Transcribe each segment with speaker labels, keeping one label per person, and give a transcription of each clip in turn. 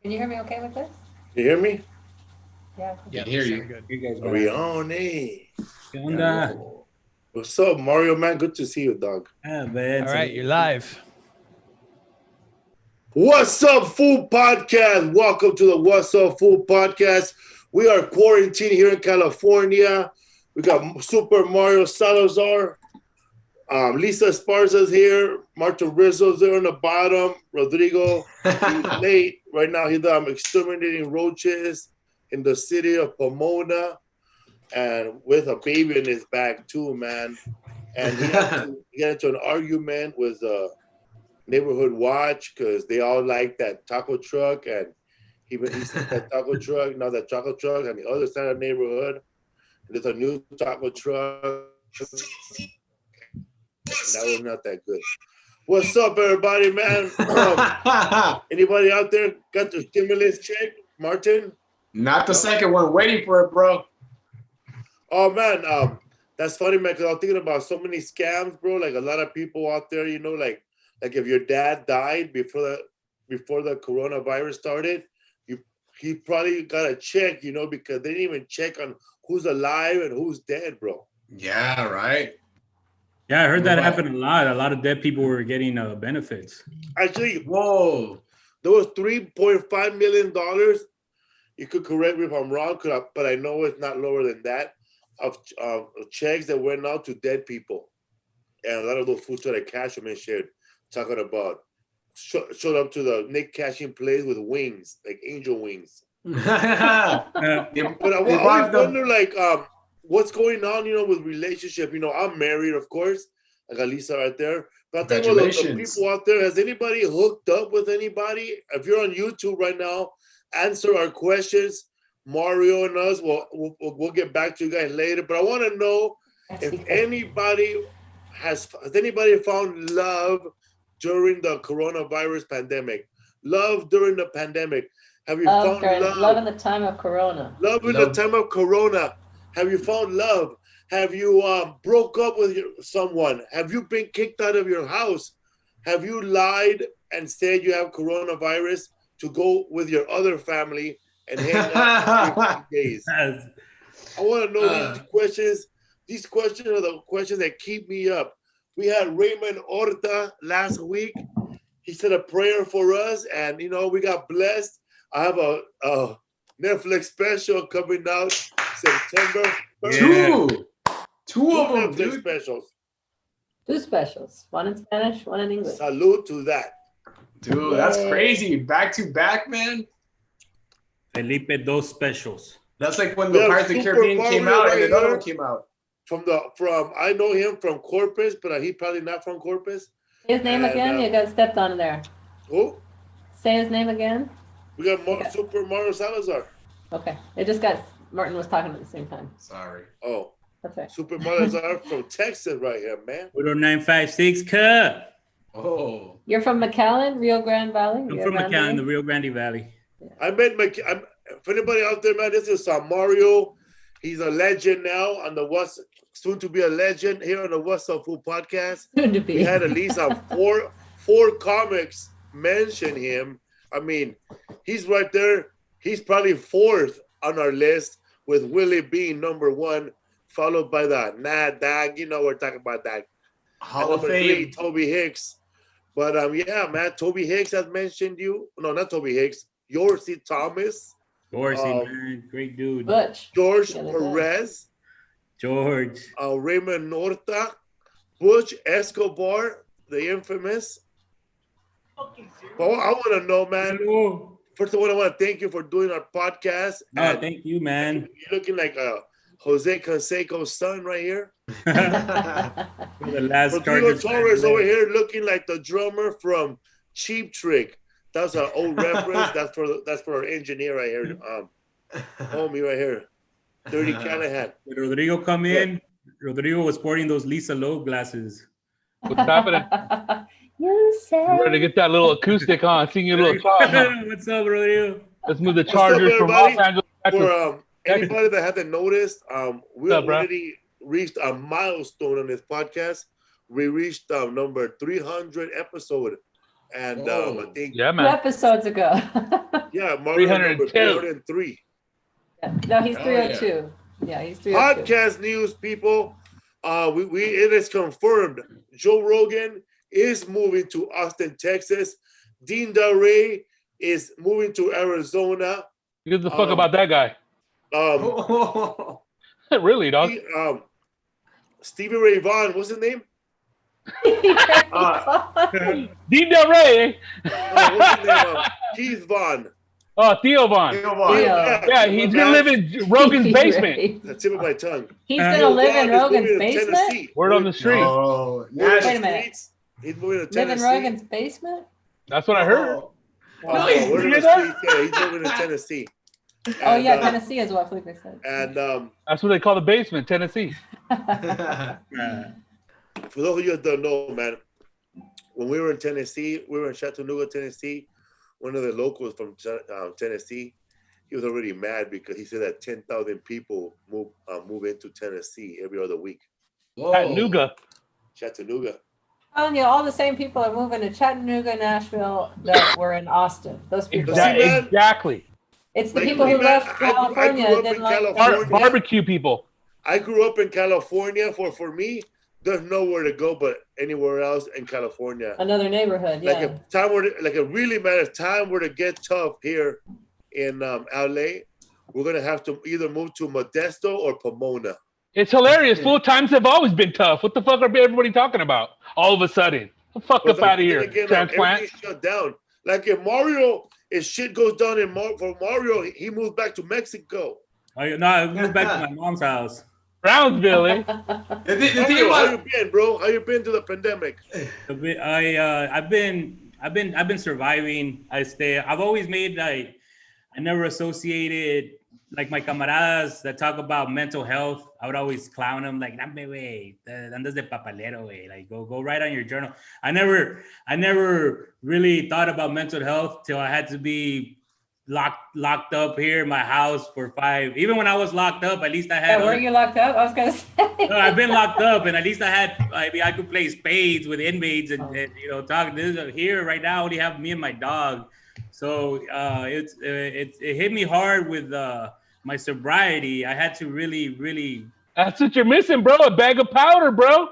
Speaker 1: Can you hear me okay with this?
Speaker 2: You hear me?
Speaker 1: Yeah.
Speaker 3: Yeah, I hear you.
Speaker 4: Good.
Speaker 5: You guys
Speaker 2: Are we on, eh?
Speaker 5: ¿Qué onda?
Speaker 2: What's up, Mario, man? Good to see you, dog.
Speaker 5: Ah, man.
Speaker 4: All right, you're live.
Speaker 2: What's up, Food Podcast? Welcome to the What's Up Food Podcast. We are quarantined here in California. We got Super Mario Salazar. Lisa Esparza's here. Martin Rizzo's there on the bottom. Rodrigo, he's late. Right now, he's exterminating roaches in the city of Pomona and with a baby in his back, too, man. And he got into an argument with Neighborhood Watch because they all like that taco truck, and he said that taco truck, now that taco truck on the other side of the neighborhood. There's a new taco truck. That was not that good. What's up, everybody, man? Anybody out there got their stimulus check, Martin?
Speaker 3: Not the second one. Waiting for it, bro.
Speaker 2: Oh, man, that's funny, man, because I was thinking about so many scams, bro. Like, a lot of people out there, you know, like if your dad died before the coronavirus started, he probably got a check, you know, because they didn't even check on who's alive and who's dead, bro.
Speaker 3: Yeah, right.
Speaker 5: Yeah, I heard that happen a lot. A lot of dead people were getting benefits.
Speaker 2: Actually,
Speaker 3: Whoa.
Speaker 2: there was $3.5 million. You could correct me if I'm wrong, but I know it's not lower than that, of checks that went out to dead people. And a lot of those food that Cashman shared, talking about, showed up to the Nick Cashing place with wings, like angel wings. But I always wonder, like, what's going on, you know, with relationship. You know, I'm married, of course. I got Lisa right there. But I think about the people out there, has anybody hooked up with anybody? If you're on YouTube right now, answer our questions. Mario and us, we'll get back to you guys later. But I want to know if anybody has anybody found love during the coronavirus pandemic? Love during the pandemic. Have you found love?
Speaker 1: Love in the time of Corona.
Speaker 2: Love in the time of Corona. Have you found love? Have you broke up with someone? Have you been kicked out of your house? Have you lied and said you have coronavirus to go with your other family and hang out for 50 days? I want to know these questions. These questions are the questions that keep me up. We had Raymond Horta last week. He said a prayer for us, and, you know, we got blessed. I have a Netflix special coming out September 1st.
Speaker 3: Two of them,
Speaker 2: Netflix
Speaker 3: dude.
Speaker 2: specials.
Speaker 1: Two specials. One in Spanish, one in English.
Speaker 2: Salute to that.
Speaker 3: Dude, that's crazy. Back to back, man.
Speaker 5: Felipe dos specials.
Speaker 3: That's like when the Pirates of the Caribbean came out and another one came out.
Speaker 2: From I know him from Corpus, but he probably not from Corpus.
Speaker 1: Say his name again. You got stepped on there.
Speaker 2: Who?
Speaker 1: Say his name again.
Speaker 2: We got Super Mario Salazar.
Speaker 1: Okay. It just got Martin was talking at the same time.
Speaker 3: Sorry.
Speaker 2: Oh.
Speaker 1: That's right.
Speaker 2: Super Mario Salazar from Texas right here, man.
Speaker 5: 956 cut.
Speaker 3: Oh.
Speaker 1: You're from McAllen, Rio Grande Valley?
Speaker 5: I'm from McAllen, the Rio Grande Valley.
Speaker 2: Yeah. I met for anybody out there, man, this is Mario. He's a legend now on the soon to be a legend here on the What's Up Food Podcast.
Speaker 1: Soon to be.
Speaker 2: We had at least four comics mention him. I mean, he's right there. He's probably fourth on our list, with Willie being number one, followed by the Dag. You know, we're talking about that.
Speaker 3: Hall of Fame.
Speaker 2: Toby Hicks. But yeah, man, Toby Hicks has mentioned you. No, not Toby Hicks. Yorsey Thomas.
Speaker 5: Yorsey, man, great dude.
Speaker 1: Butch.
Speaker 2: George Perez.
Speaker 5: George.
Speaker 2: Raymond Horta. Butch Escobar, the infamous. But I want to know, man.
Speaker 5: Hello.
Speaker 2: First of all, I want to thank you for doing our podcast.
Speaker 5: Oh, thank you, man.
Speaker 2: You're looking like a Jose Canseco's son right here.
Speaker 5: The last
Speaker 2: Rodrigo Torres over here looking like the drummer from Cheap Trick. That's an old reference. That's for our engineer right here. Homie right here. Dirty Callahan.
Speaker 5: When Rodrigo come in, Rodrigo was sporting those Lisa Loeb glasses.
Speaker 4: What's happening?
Speaker 1: You said.
Speaker 4: We're ready to get that little acoustic on, sing your little song.
Speaker 5: What's up, Rodrigo?
Speaker 4: Let's move the Chargers from Los Angeles back to
Speaker 2: For anybody that hasn't noticed, we already reached a milestone on this podcast. We reached number 300 episode And I think
Speaker 4: Yeah,
Speaker 1: 2
Speaker 4: man.
Speaker 1: episodes ago.
Speaker 2: yeah, Mario number
Speaker 4: 302.
Speaker 2: 303.
Speaker 1: No, he's
Speaker 3: Oh, yeah.
Speaker 1: 302. Yeah, he's 302.
Speaker 2: Podcast news, people. It is confirmed. Joe Rogan is moving to Austin, Texas. Dean Del Rey is moving to Arizona.
Speaker 4: Who gives a fuck about that guy? Really, dog?
Speaker 2: Stevie Ray Vaughan, what's his name?
Speaker 4: Dean Del Rey.
Speaker 2: What's his name? Keith Vaughn.
Speaker 4: Oh, Theo Vaughn. Yeah, he's gonna live in Rogan's basement.
Speaker 2: The tip of my tongue.
Speaker 1: He's gonna live in
Speaker 2: Vaughn is
Speaker 1: Rogan's
Speaker 2: moving to
Speaker 1: basement?
Speaker 2: Tennessee.
Speaker 4: Word on the street.
Speaker 3: Oh,
Speaker 1: Wait a minute.
Speaker 2: He's moving to
Speaker 1: Live
Speaker 2: Tennessee.
Speaker 1: in Rogan's basement?
Speaker 4: That's what I heard.
Speaker 3: Oh,
Speaker 2: Word
Speaker 3: he's
Speaker 2: on
Speaker 4: doing
Speaker 2: the
Speaker 4: that?
Speaker 2: street, yeah, he's moving to Tennessee.
Speaker 1: Oh,
Speaker 2: And,
Speaker 1: yeah, Tennessee is what Felipe said.
Speaker 2: And
Speaker 4: That's what they call the basement, Tennessee.
Speaker 2: for those of you that don't know, man, when we were in Tennessee, we were in Chattanooga, Tennessee. One of the locals from Tennessee, he was already mad because he said that 10,000 people move into Tennessee every other week. Chattanooga.
Speaker 1: Telling you, all the same people are moving to Chattanooga, Nashville that were in Austin. Those people.
Speaker 4: Exactly.
Speaker 1: It's the
Speaker 2: Like,
Speaker 1: people who
Speaker 2: man,
Speaker 1: left
Speaker 2: I
Speaker 1: California
Speaker 2: grew up
Speaker 1: didn't
Speaker 2: in
Speaker 1: like
Speaker 2: California.
Speaker 4: Barbecue people.
Speaker 2: I grew up in California. For me, there's nowhere to go but anywhere else in California.
Speaker 1: another neighborhood. Yeah.
Speaker 2: Like if time were to, like it really matters. Time were to get tough here in LA, we're gonna have to either move to Modesto or Pomona.
Speaker 4: It's hilarious. Full times have always been tough. What the fuck are everybody talking about? All of a sudden. The fuck up out of here.
Speaker 2: Again,
Speaker 4: Transplant.
Speaker 2: everything's shut down. Like if shit goes down for Mario, he moves back to Mexico.
Speaker 5: No, I moved back to my mom's house.
Speaker 4: Brownsville, eh?
Speaker 3: The thing
Speaker 2: Mario, how you
Speaker 3: about
Speaker 2: been, bro? How you been to the pandemic?
Speaker 5: I've been surviving. I've always made I never associated like my camaradas that talk about mental health. I would always clown them like, "Dame, wey, andas de papalero, wey." Like go write on your journal. I never really thought about mental health till I had to be locked up here in my house for 5. Even when I was locked up, at least I had.
Speaker 1: Were you locked up? I was gonna say.
Speaker 5: No, I've been locked up, and at least I could play spades with inmates and talk. Here right now, I only have me and my dog, so it hit me hard with my sobriety. I had to really.
Speaker 4: That's what you're missing, bro. A bag of powder, bro.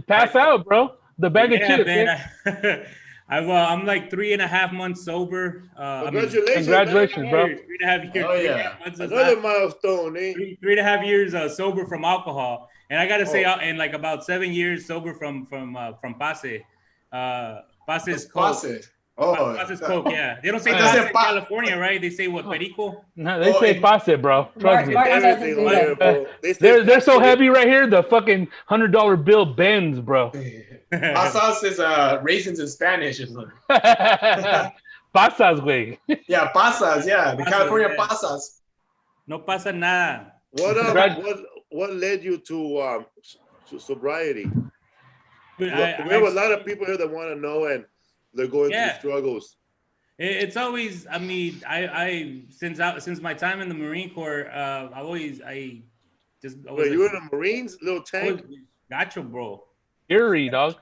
Speaker 4: Pass out, bro. The bag of chips.
Speaker 5: Man, I'm like 3.5 months sober.
Speaker 2: Congratulations,
Speaker 4: bro.
Speaker 5: 3.5 years.
Speaker 3: Oh, yeah.
Speaker 2: Another milestone, eh?
Speaker 5: 3.5 years sober from alcohol, and I gotta say, and like about 7 years sober from Pase. Pase's coke. Pase's coke, yeah. They don't say Pase in California, right? They say what, perico?
Speaker 4: No, they say Pase, bro. Trust me.
Speaker 1: Martin doesn't do that.
Speaker 2: Bro.
Speaker 4: They're so heavy right here. The fucking $100 bill bends, bro.
Speaker 3: Pasas is raisins in Spanish or something.
Speaker 4: Pasas, güey.
Speaker 3: Yeah, pasas. Yeah, the California pasas.
Speaker 5: No pasa nada.
Speaker 2: What led you to sobriety? We have a lot of people here that want to know, and they're going through struggles.
Speaker 5: It's always, I mean, I since my time in the Marine Corps,
Speaker 2: Wait, you were in the Marines, little tank?
Speaker 5: Gotcha, bro.
Speaker 4: Eerie, dog.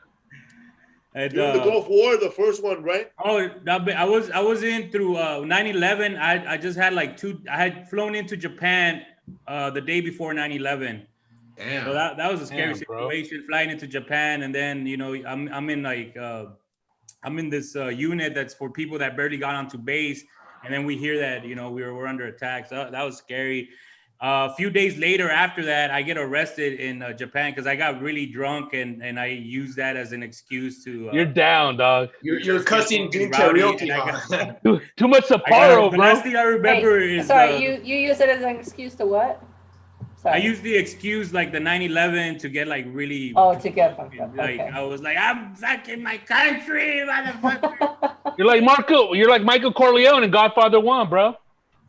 Speaker 5: And,
Speaker 2: you were in the Gulf War, the first one, right?
Speaker 5: Oh, I was in through 9/11. I just had I had flown into Japan the day before 9/11.
Speaker 3: Damn.
Speaker 5: So that was a scary
Speaker 4: bro.
Speaker 5: situation, flying into Japan, and then I'm in I'm in this unit that's for people that barely got onto base, and then we hear that we're under attack. So that was scary. A few days later after that, I get arrested in Japan because I got really drunk and I used that as an excuse to.
Speaker 4: You're down, dog.
Speaker 3: You're cussing doing karaoke.
Speaker 4: Too much Sapporo,
Speaker 5: The
Speaker 4: bro.
Speaker 5: last thing I remember is.
Speaker 1: Sorry, you use it as an excuse to what? Sorry.
Speaker 5: I used the excuse like the 9/11 to get like really.
Speaker 1: Oh, to get fucked up.
Speaker 5: Like
Speaker 1: Okay.
Speaker 5: I was like, I'm fucking my country, motherfucker.
Speaker 4: You're like Michael Corleone in Godfather 1, bro.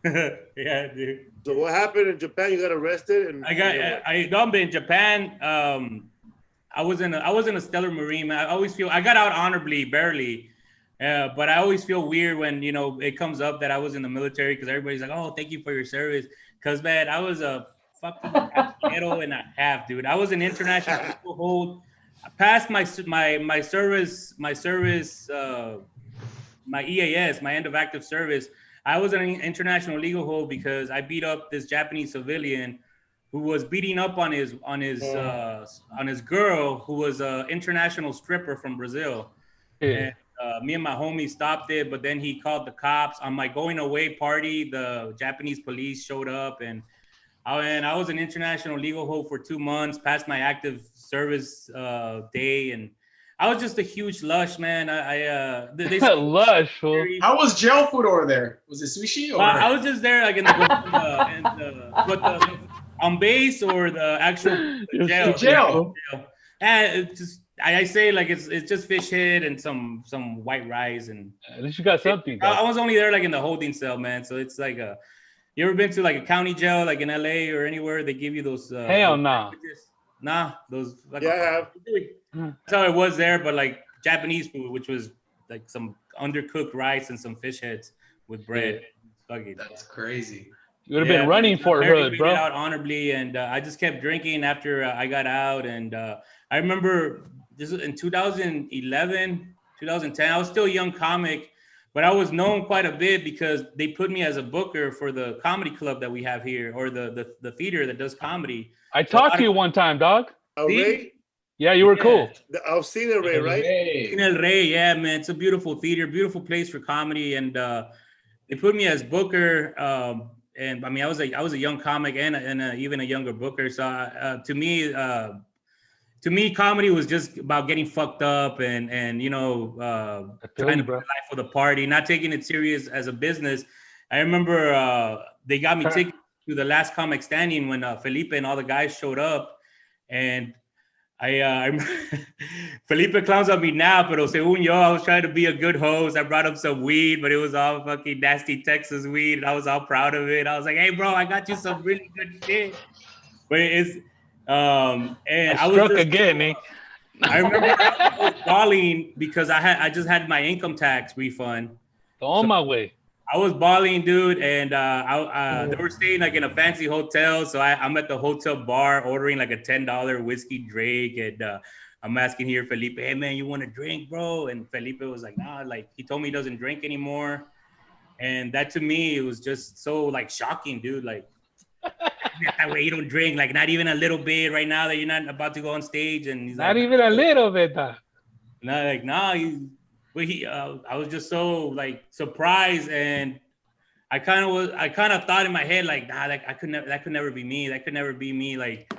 Speaker 5: Yeah, dude.
Speaker 2: So what happened in Japan? You got arrested, and
Speaker 5: I done been in Japan. I wasn't a stellar Marine, man. I always feel I got out honorably, barely. But I always feel weird when it comes up that I was in the military because everybody's like, "Oh, thank you for your service." Because man, I was a fucking ghetto and a half, dude. I was an international equal hold I passed my service, my EAS, my end of active service. I was in an international legal hold because I beat up this Japanese civilian who was beating up on his girl, who was an international stripper from Brazil.
Speaker 4: Yeah.
Speaker 5: And me and my homie stopped it, but then he called the cops. On my going away party, the Japanese police showed up, and I was an international legal hold for 2 months, past my active service day, and I was just a huge lush, man. They
Speaker 4: Lush. Fool.
Speaker 3: How was jail food over there? Was it sushi? Or?
Speaker 5: I was just there, like on base or the actual jail. And it's just I say like it's just fish head and some white rice, and
Speaker 4: at least you got something.
Speaker 5: I was only there like in the holding cell, man. So it's like you ever been to like a county jail, like in LA or anywhere? They give you those.
Speaker 4: Hell no.
Speaker 5: Nah, those. Like,
Speaker 2: yeah, I have.
Speaker 5: That's how it was there, but like Japanese food, which was like some undercooked rice and some fish heads with bread.
Speaker 3: Yeah. That's crazy.
Speaker 4: You would have been running for hood, bro.
Speaker 5: Out honorably, and I just kept drinking after I got out. And I remember this was in 2011, 2010. I was still a young comic, but I was known quite a bit because they put me as a booker for the comedy club that we have here, or the theater that does comedy.
Speaker 4: I talked to you one time, dog.
Speaker 2: Ray?
Speaker 4: Yeah, you were cool.
Speaker 2: I've seen it, Ray, right?
Speaker 5: El Rey, yeah, man. It's a beautiful theater, beautiful place for comedy, and they put me as booker. And I mean, I was a young comic and even a younger booker. So to me, comedy was just about getting fucked up and trying to put life for the party, not taking it serious as a business. I remember they got me tickets to the last comic standing when Felipe and all the guys showed up, and I Felipe clowns on me now, pero según yo, I was trying to be a good host. I brought up some weed, but it was all fucking nasty Texas weed, and I was all proud of it. I was like, "Hey, bro, I got you some really good shit." But it's and I was
Speaker 4: struck again, eh?
Speaker 5: I remember I was bawling because I just had my income tax refund.
Speaker 4: On my way.
Speaker 5: I was bawling, dude, and they were staying like in a fancy hotel. So I'm at the hotel bar ordering like a $10 whiskey drink, and I'm asking here Felipe, "Hey man, you want a drink, bro?" And Felipe was like, "Nah," like he told me he doesn't drink anymore, and that to me it was just so like shocking, dude. Like that way you don't drink, like not even a little bit right now that you're not about to go on stage, and he's
Speaker 4: not
Speaker 5: like,
Speaker 4: even a little bit.
Speaker 5: No, like nah, but I was just so like surprised, and I kind of thought in my head like, nah, like that could never be me. That could never be me. Like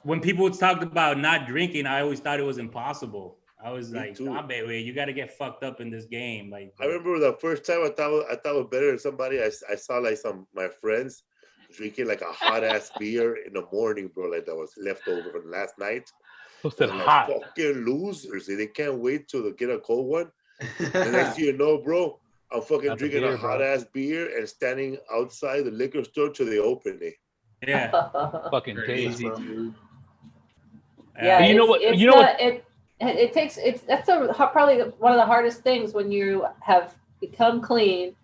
Speaker 5: when people talked about not drinking, I always thought it was impossible. I was like, nah, baby, you got to get fucked up in this game. Like
Speaker 2: I remember the first time I thought it was better than somebody. I saw like my friends drinking like a hot ass beer in the morning, bro, like that was left over from last night.
Speaker 4: Like, hot.
Speaker 2: Fucking losers. They can't wait to get a cold one. And next thing you know, bro, I'm fucking drinking a hot ass beer and standing outside the liquor store till they open it.
Speaker 5: Yeah.
Speaker 4: Fucking crazy,
Speaker 3: dude.
Speaker 1: Yeah,
Speaker 4: you know what?
Speaker 1: That's probably one of the hardest things when you have become clean,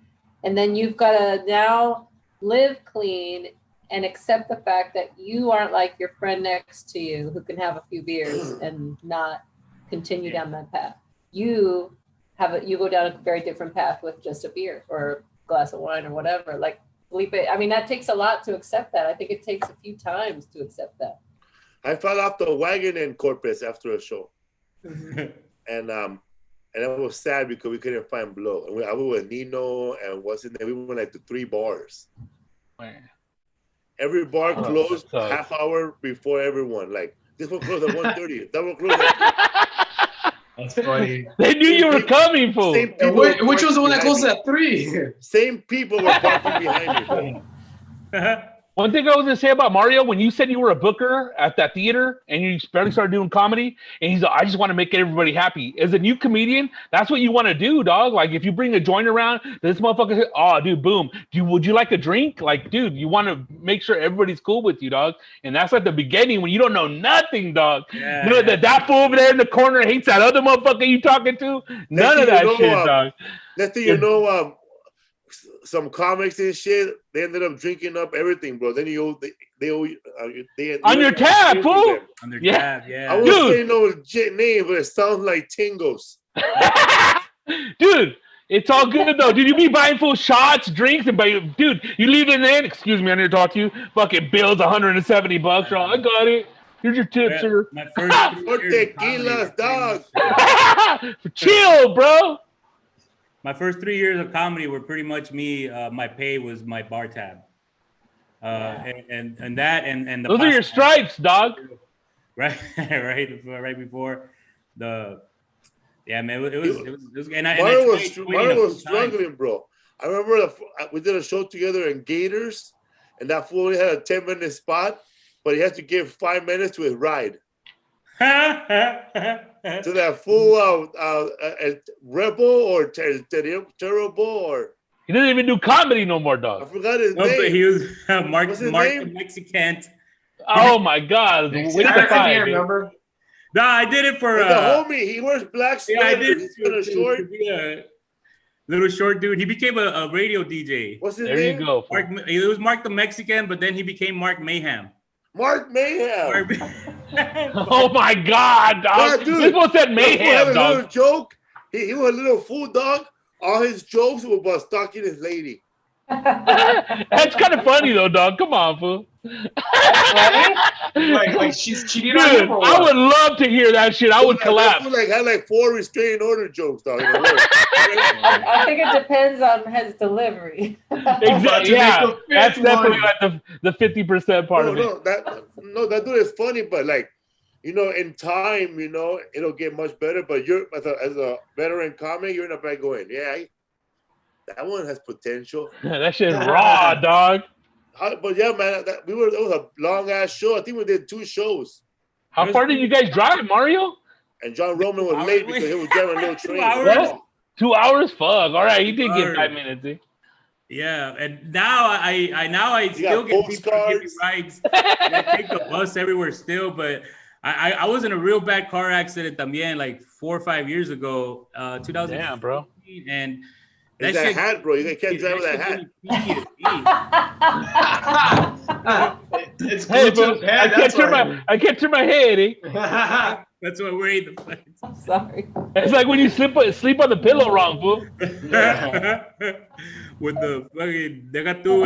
Speaker 1: and then you've got to now live clean and accept the fact that you aren't like your friend next to you who can have a few beers and not continue down that path. You go down a very different path with just a beer or a glass of wine or whatever. Like Felipe, I mean, that takes a lot to accept that. I think it takes a few times to accept that.
Speaker 2: I fell off the wagon in Corpus after a show.
Speaker 1: Mm-hmm.
Speaker 2: And it was sad because we couldn't find blow. And I was with Nino and we went like to 3 bars.
Speaker 4: Man.
Speaker 2: Every bar closed half hour before everyone. Like this one closed at 1:30. That one closed
Speaker 3: That's funny.
Speaker 4: They knew you were coming, fool.
Speaker 3: Which was the one that closed at 3?
Speaker 2: Same people were parking behind me.
Speaker 4: One thing I was gonna say about Mario, when you said you were a booker at that theater and you barely started doing comedy, and he's like, I just want to make everybody happy. As a new comedian, that's what you want to do, dog. Like if you bring a joint around, this motherfucker says, "Oh, dude, boom. Would you like a drink?" Like, dude, you want to make sure everybody's cool with you, dog. And that's like the beginning when you don't know nothing, dog.
Speaker 5: Yeah.
Speaker 4: You know that fool over there in the corner hates that other mother you talking to. None of that shit, dog.
Speaker 2: Next thing you know, some comics and shit, they ended up drinking up everything, bro. Then they
Speaker 4: On your tab, fool.
Speaker 5: On their
Speaker 4: Yeah.
Speaker 5: tab, yeah.
Speaker 2: I won't say no legit name, but it sounds like Tingos.
Speaker 4: Dude, it's all good though. Dude, you be buying full shots, drinks, and dude, you leave it in. Excuse me, I need to talk to you. Fucking bills $170. Oh, I got it. Here's your tip, sir.
Speaker 5: My first 3 years of comedy
Speaker 2: Tequilas,
Speaker 5: were
Speaker 2: dog.
Speaker 4: Chill, bro.
Speaker 5: My first 3 years of comedy were pretty much me. My pay was my bar tab, and the
Speaker 4: Those are your stripes, dog.
Speaker 5: right, right before the. Yeah, man, it was and
Speaker 2: Mario was struggling, bro. I remember we did a show together in Gators, and that fool only had a 10-minute spot, but he had to give 5 minutes to his ride. To that fool, Rebel or Terrible, or
Speaker 4: He doesn't even do comedy no more,
Speaker 2: I
Speaker 4: dog.
Speaker 2: forgot his
Speaker 5: no,
Speaker 2: name.
Speaker 5: but he was Mark
Speaker 2: What's his
Speaker 5: the
Speaker 2: name?
Speaker 5: Mexican.
Speaker 4: Oh my God. Wait
Speaker 3: I
Speaker 4: the
Speaker 3: can't
Speaker 4: five, dude.
Speaker 3: remember.
Speaker 5: No, I did it for
Speaker 2: The homie, he wears black
Speaker 5: yeah, I
Speaker 2: sweaters.
Speaker 5: did
Speaker 2: He's kind of short.
Speaker 5: to be a little short dude. He became a radio DJ.
Speaker 2: What's his
Speaker 4: There
Speaker 2: name?
Speaker 4: you go. fool.
Speaker 5: It was Mark the Mexican, but then he became Mark Mayhem.
Speaker 2: Mark Mayhem.
Speaker 4: Oh my God, dog.
Speaker 2: Yeah, dude.
Speaker 4: This one said
Speaker 2: That fool had
Speaker 4: mayhem,
Speaker 2: a little
Speaker 4: dog.
Speaker 2: joke. He was a little fool dog. All his jokes were about stalking his lady.
Speaker 4: That's kind of funny though, dog. Come on, fool.
Speaker 3: Like she's cheating on
Speaker 4: Dude,
Speaker 3: him or
Speaker 4: I
Speaker 3: what?
Speaker 4: would love to hear that shit. I would
Speaker 2: That
Speaker 4: collapse.
Speaker 2: fool had 4 restraining order jokes, dog. In a row.
Speaker 1: I think it depends on his delivery.
Speaker 4: Exactly.
Speaker 3: To
Speaker 4: Yeah,
Speaker 3: make the
Speaker 4: that's
Speaker 3: fifth
Speaker 4: definitely
Speaker 3: one.
Speaker 4: like the 50% part of it.
Speaker 2: That dude is funny, but like, in time, it'll get much better. But you're as a veteran comic, you're in a bed going, yeah, that one has potential.
Speaker 4: That shit raw, dog.
Speaker 2: But yeah, man, it was a long ass show. I think we did 2 shows,
Speaker 4: How far did you guys drive, Mario?
Speaker 2: and John Roman was late because he was driving a little
Speaker 5: 2
Speaker 2: train.
Speaker 5: hours?
Speaker 4: What? 2 hours? Fuck. All right, you did get
Speaker 5: Word.
Speaker 4: 5 minutes. Eh?
Speaker 5: Yeah, and now I
Speaker 2: You
Speaker 5: still
Speaker 2: got
Speaker 5: get people to give me
Speaker 2: postcards.
Speaker 5: rides. I take the bus everywhere still, but I was in a real bad car accident también like 4 or 5 years ago, 2000.
Speaker 4: Damn, bro.
Speaker 5: And
Speaker 2: It's that hat, bro. You can't drive with that hat.
Speaker 3: It's
Speaker 4: Hey,
Speaker 3: glued to
Speaker 4: bro,
Speaker 3: his head, that's why.
Speaker 4: I can't turn my head. Eh?
Speaker 5: That's why we're in the fights.
Speaker 1: I'm sorry.
Speaker 4: It's like when you sleep on the pillow wrong, fool.
Speaker 5: With the fucking,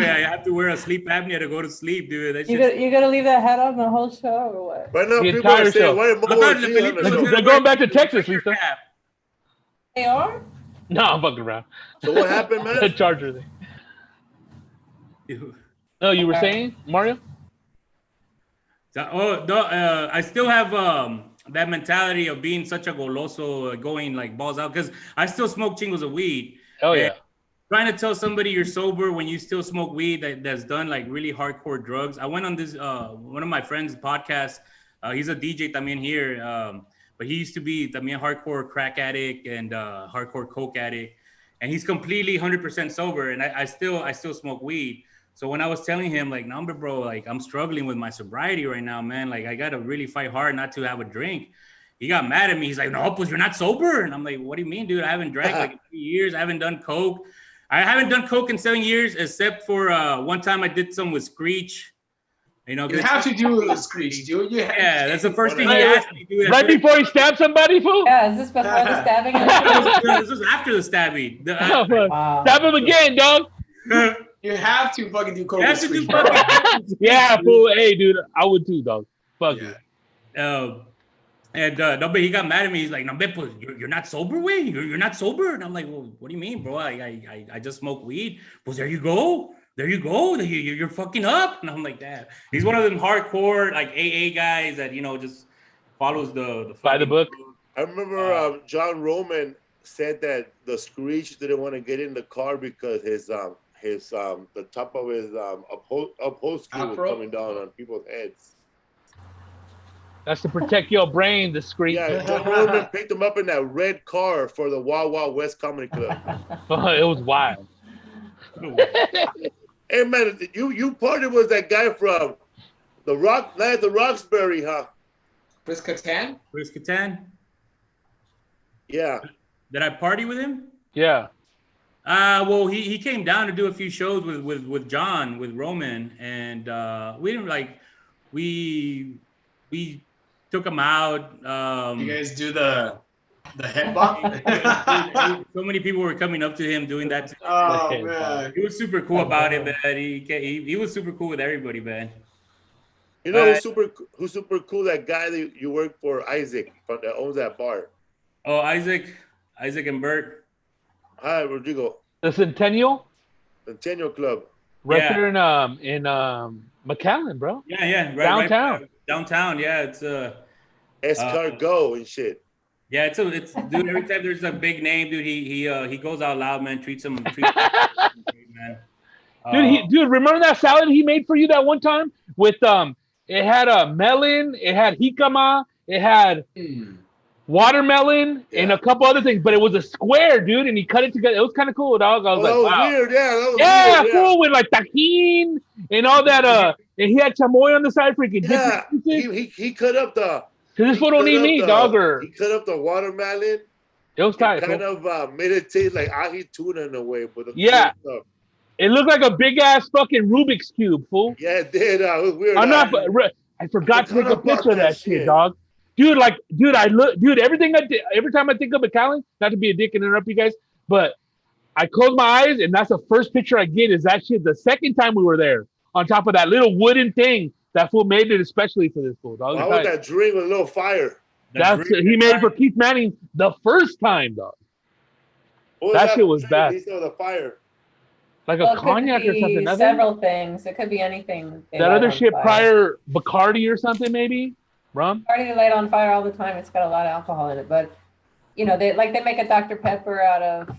Speaker 5: I have to wear a sleep apnea to go to sleep, dude. That
Speaker 1: You're gonna leave that hat on the whole show or what?
Speaker 2: Right now,
Speaker 4: The
Speaker 2: people are
Speaker 4: entire show.
Speaker 2: saying, why did
Speaker 5: I
Speaker 2: Momo
Speaker 5: thought
Speaker 2: G
Speaker 5: Felipe
Speaker 2: on the
Speaker 5: was
Speaker 2: show?
Speaker 5: gonna
Speaker 4: They're going back to Texas, Lisa.
Speaker 5: cap.
Speaker 1: They are?
Speaker 4: No, I'm fucking around.
Speaker 2: So what happened,
Speaker 4: The
Speaker 2: man?
Speaker 4: Charger thing. No, you were saying, Mario?
Speaker 5: I still have that mentality of being such a goloso, going like balls out, because I still smoke chingos of weed.
Speaker 4: Oh,
Speaker 5: And
Speaker 4: yeah.
Speaker 5: trying to tell somebody you're sober when you still smoke weed that's done like really hardcore drugs. I went on this one of my friends' podcast. He's a DJ también here, but he used to be también hardcore crack addict and hardcore coke addict, and he's completely 100% sober. And I still smoke weed. So when I was telling him like, no, bro, like I'm struggling with my sobriety right now, man. Like I gotta really fight hard not to have a drink. He got mad at me. He's like, no, pues you're not sober. And I'm like, what do you mean, dude? I haven't drank like in 3 years. I haven't done coke. I haven't done coke in 7 years, except for one time I did some with Screech. You
Speaker 3: have to do a Screech, dude.
Speaker 5: Yeah, that's the first thing he asked me to do.
Speaker 4: Right before he stabbed somebody, fool?
Speaker 1: Yeah, is this before the stabbing?
Speaker 5: This was after the stabbing.
Speaker 1: Wow.
Speaker 4: Stab him again, dog.
Speaker 3: You have to fucking do coke.
Speaker 5: You have
Speaker 3: with
Speaker 5: to do
Speaker 3: Screech, bro.
Speaker 5: fucking
Speaker 4: Yeah, fool. Hey, dude, I would too, dog. Fuck
Speaker 3: Yeah.
Speaker 4: you.
Speaker 5: No, but he got mad at me. He's like, no, pues, you're not sober, way. You're not sober. And I'm like, well, what do you mean, bro? I just smoke weed. Pues there you go. There you go. You're fucking up. And I'm like, damn. He's one of them hardcore like AA guys that just follows the
Speaker 4: By the book.
Speaker 2: I remember John Roman said that the Screech didn't want to get in the car because the top of his upholstery was
Speaker 3: Afro?
Speaker 2: coming down on people's heads.
Speaker 4: That's to protect your brain, the screen.
Speaker 2: Yeah, John Roman picked him up in that red car for the Wild Wild West Comedy Club.
Speaker 4: It was wild.
Speaker 2: Hey man, you partied with that guy from the Night at the Roxbury, huh?
Speaker 3: Chris Kattan?
Speaker 5: Chris Kattan.
Speaker 2: Yeah.
Speaker 5: Did I party with him?
Speaker 4: Yeah.
Speaker 5: Well, he came down to do a few shows with John, with Roman, and we didn't like we took him out.
Speaker 3: You guys do the head bop?
Speaker 5: So many people were coming up to him doing that.
Speaker 3: Oh man,
Speaker 5: He was super cool about it, man. He was super cool with everybody, man.
Speaker 2: You know who's super cool? That guy that you work for, Isaac, that owns that bar.
Speaker 5: Oh, Isaac and Bert.
Speaker 2: Hi, Rodrigo.
Speaker 4: The Centennial
Speaker 2: Club.
Speaker 4: right
Speaker 5: Yeah.
Speaker 4: there in McAllen, bro.
Speaker 5: Yeah,
Speaker 4: Downtown.
Speaker 5: Downtown, yeah. It's
Speaker 2: Escargot and shit.
Speaker 5: yeah, it's dude. Every time there's a big name, dude, he goes out loud, man. Treats him, man.
Speaker 4: Dude, remember that salad he made for you that one time with it had a melon, it had jicama, it had watermelon and a couple other things, but it was a square, dude, and he cut it together. It was kind of cool, dog. I was like,
Speaker 2: that was
Speaker 4: wow.
Speaker 2: weird. Yeah, that was
Speaker 4: Yeah,
Speaker 2: weird.
Speaker 4: cool, with like tajin and all that. And he had chamoy on the side, freaking
Speaker 2: Yeah,
Speaker 4: different.
Speaker 2: he cut up the.
Speaker 4: Cause this fool don't need meat, dog. Or
Speaker 2: He cut up the watermelon.
Speaker 4: it was tight.
Speaker 2: Kind of made it taste like ahi tuna in a way, but
Speaker 4: Yeah. It looked like a big ass fucking Rubik's cube, fool.
Speaker 2: Yeah, it did. It was weird.
Speaker 4: I'm not. I forgot to take a picture of that shit, dog. Dude, everything I did, every time I think of McAllen, not to be a dick and interrupt you guys, but I close my eyes and that's the first picture I get is that shit the second time we were there on top of that little wooden thing that fool made it especially for this fool, dog.
Speaker 2: How about that drink with a little fire?
Speaker 4: He made it for Keith Manning the first time, dog. That shit was bad.
Speaker 2: He said with a fire.
Speaker 4: Like a cognac or something.
Speaker 1: Several things. It could be anything.
Speaker 4: That other shit prior Bacardi or something, maybe? Rum?
Speaker 1: Bacardi light on fire all the time. It's got a lot of alcohol in it. But, they make a Dr. Pepper out of,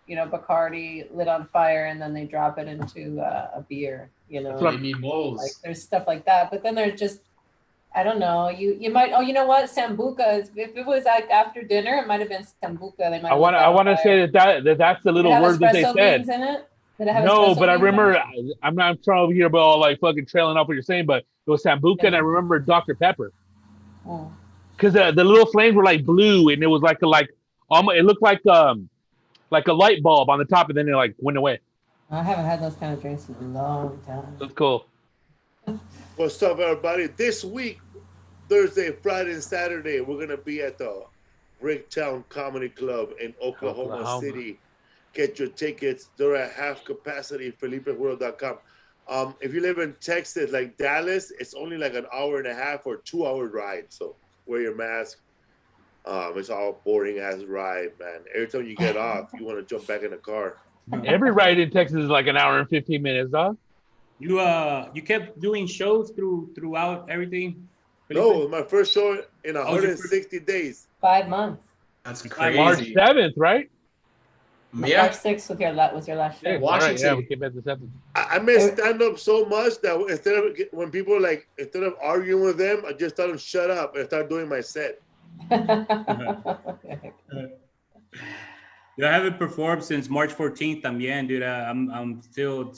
Speaker 1: Bacardi lit on fire and then they drop it into a beer,
Speaker 3: That's what I mean, bowls.
Speaker 1: Like there's stuff like that. But then there's just, I don't know. You might, you know what? Sambuca, if it was like after dinner, it might have been Sambuca. They might
Speaker 4: I want to say that's the little word that they said.
Speaker 1: In it?
Speaker 4: No, but I remember, I'm not trying over here about all like fucking trailing off what you're saying, but it was Sambuca and I remember Dr. Pepper. Because the little flames were like blue and it was like almost, it looked like a light bulb on the top and then it like went away.
Speaker 1: I haven't had those kind of drinks in a long time.
Speaker 4: That's cool.
Speaker 2: What's up, everybody? This week, Thursday, Friday, and Saturday, we're going to be at the Bricktown Comedy Club in Oklahoma City. Get your tickets. They're at half capacity, FelipeWorld.com. If you live in Texas, like Dallas, it's only like an hour and a half or 2 hour ride. So wear your mask. It's all boring ass ride, man. Every time you get off, you want to jump back in the car.
Speaker 4: Every ride in Texas is like an hour and 15 minutes, dog.
Speaker 5: You kept doing shows throughout everything?
Speaker 2: No, my first show in 160 days.
Speaker 1: 5 months.
Speaker 3: That's crazy.
Speaker 4: March 7th, right?
Speaker 3: Yeah.
Speaker 1: March 6th was your last show.
Speaker 3: Washington.
Speaker 4: Yeah, we came back the 7th.
Speaker 2: I miss stand-up so much that when people instead of arguing with them, I just tell them shut up and start doing my set.
Speaker 5: I haven't performed since March 14th. También, dude. I'm still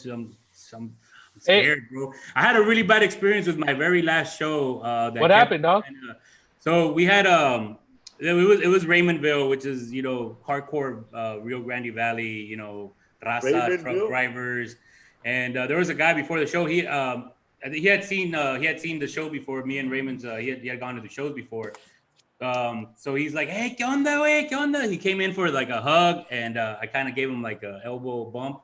Speaker 5: scared, bro. I had a really bad experience with my very last show.
Speaker 4: What happened, dog?
Speaker 5: So we had it was Raymondville, which is hardcore Rio Grande Valley, raza truck drivers, and there was a guy before the show. He had seen the show before. Me and Raymond's he had gone to the shows before. So he's like, hey, ¿qué onda, güey? ¿Qué onda? He came in for like a hug, and I kind of gave him like a elbow bump,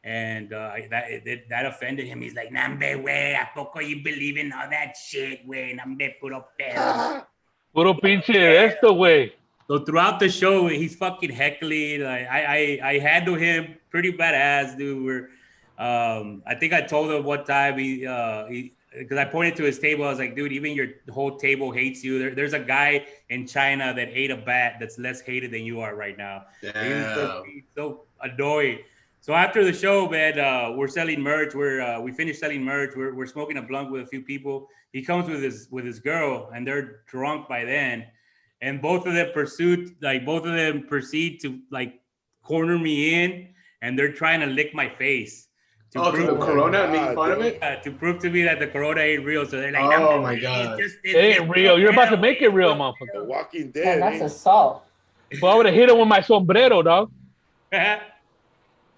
Speaker 5: and that offended him. He's like, nambe, güey, ¿a poco you believe in all that shit, güey? Nambe, puro pedo.
Speaker 4: Puro pinche esto, güey.
Speaker 5: So throughout the show, he's fucking heckling. Like I handle him pretty badass, dude. I think I told him one time because I pointed to his table. I was like, dude, even your whole table hates you. There's a guy in China that ate a bat that's less hated than you are right now.
Speaker 3: Damn.
Speaker 5: He's so annoying. So after the show, man, we're selling merch. We finished selling merch. We're smoking a blunt with a few people. He comes with his girl, and they're drunk by then. And both of them proceed to like corner me in, and they're trying to lick my face.
Speaker 3: To the Corona and make fun of it?
Speaker 5: To prove to me that the Corona ain't real. So they're like,
Speaker 3: oh my God.
Speaker 4: It ain't real. You're about to make it real, motherfucker.
Speaker 2: The Walking Dead.
Speaker 1: That's assault.
Speaker 4: Well, I would have hit him with my sombrero, dog.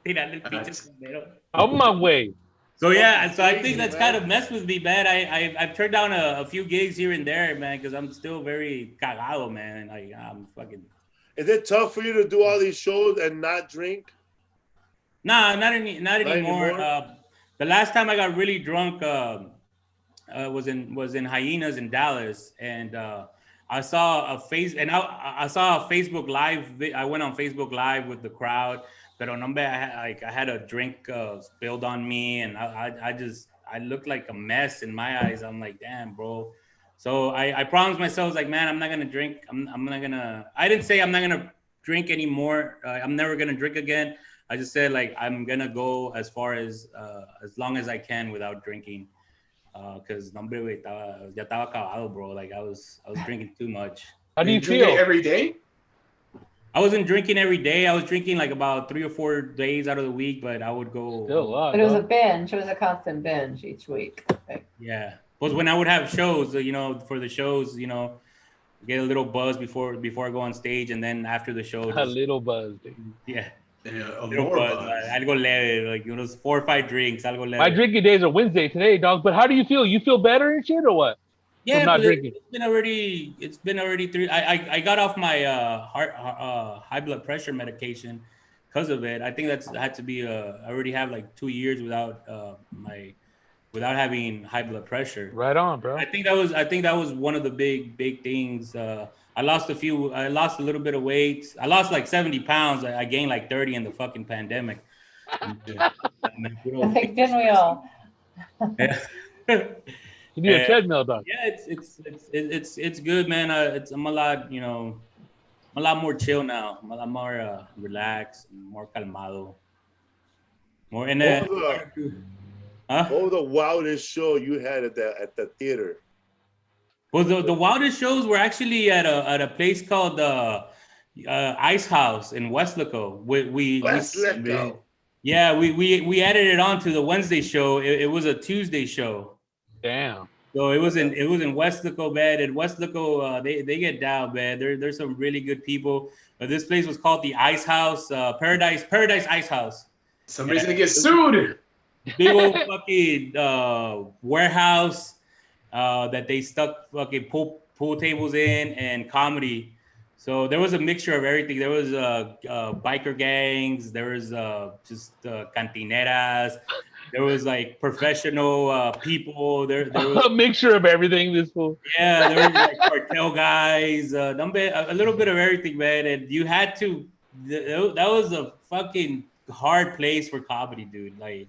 Speaker 5: Tirarle el pinche sombrero.
Speaker 4: On my way.
Speaker 5: So yeah, so I think
Speaker 2: Crazy,
Speaker 5: that's
Speaker 2: man.
Speaker 5: kind of messed with me, man. I've turned down a few gigs here and there, man, because I'm still very cagado, man. Like I'm fucking.
Speaker 2: Is it tough for you to do all these shows and not drink?
Speaker 5: Nah, not anymore.
Speaker 2: Anymore?
Speaker 5: The last time I got really drunk was in Hyenas in Dallas, and I saw a I saw a Facebook Live. I went on Facebook Live with the crowd, but on I had a drink spilled on me, and I looked like a mess in my eyes. I'm like, damn, bro. So I promised myself, like, man, I'm not gonna drink. I'm not gonna. I didn't say I'm not gonna drink anymore. I'm never gonna drink again. I just said, like, I'm gonna go as long as I can without drinking. Because ya estaba acabado, bro. Like I was drinking too much.
Speaker 4: How do you
Speaker 3: drink it
Speaker 4: feel?
Speaker 3: every day?
Speaker 5: I wasn't drinking every day. I was drinking like about 3 or 4 days out of the week, but I would go.
Speaker 4: Still a lot.
Speaker 1: But it was a
Speaker 4: dog.
Speaker 1: binge. It was a constant binge each week.
Speaker 5: Yeah. But when I would have shows, for the shows, get a little buzz before I go on stage, and then after the show,
Speaker 4: A little buzz, dude.
Speaker 5: yeah.
Speaker 3: Yeah, a
Speaker 5: Little
Speaker 3: more
Speaker 5: buzz.
Speaker 3: buzz.
Speaker 5: Algo leve, like 4 or 5 drinks. Algo leve.
Speaker 4: My drinking days are Wednesday today, dog. But how do you feel? You feel better and shit, or what?
Speaker 5: Yeah,
Speaker 4: not
Speaker 5: but
Speaker 4: drinking.
Speaker 5: It's been already 3. I got off my high blood pressure medication because of it. I think that's had to be. I already have like 2 years without having high blood pressure.
Speaker 4: Right on, bro.
Speaker 5: I think that was one of the big things. I lost a little bit of weight. I lost like 70 pounds. I gained like 30 in the fucking pandemic.
Speaker 1: Didn't we all?
Speaker 5: Yeah.
Speaker 4: You need a treadmill, dog.
Speaker 5: Yeah, it's good, man. I'm a lot, a lot more chill now. I'm a lot more relaxed, more calmado. More in that.
Speaker 2: What was the wildest show you had at the theater?
Speaker 5: Well, the wildest shows were actually at a place called Ice House in Westlaco.
Speaker 2: Westlaco.
Speaker 5: Yeah, we added it on to the Wednesday show. It was a Tuesday show.
Speaker 4: Damn.
Speaker 5: So it was in Westlaco, man. In Westlaco, they get down, man. There's some really good people. But this place was called the Ice House, Paradise Ice House.
Speaker 3: Somebody's gonna get sued.
Speaker 5: Big old fucking warehouse that they stuck fucking pool tables in and comedy. So there was a mixture of everything. There was biker gangs. There was just cantineras. There was like professional people. There was
Speaker 4: A mixture of everything. This fool.
Speaker 5: yeah. There was like cartel guys. A little bit of everything, man. And you had to. That was a fucking hard place for comedy, dude. Like.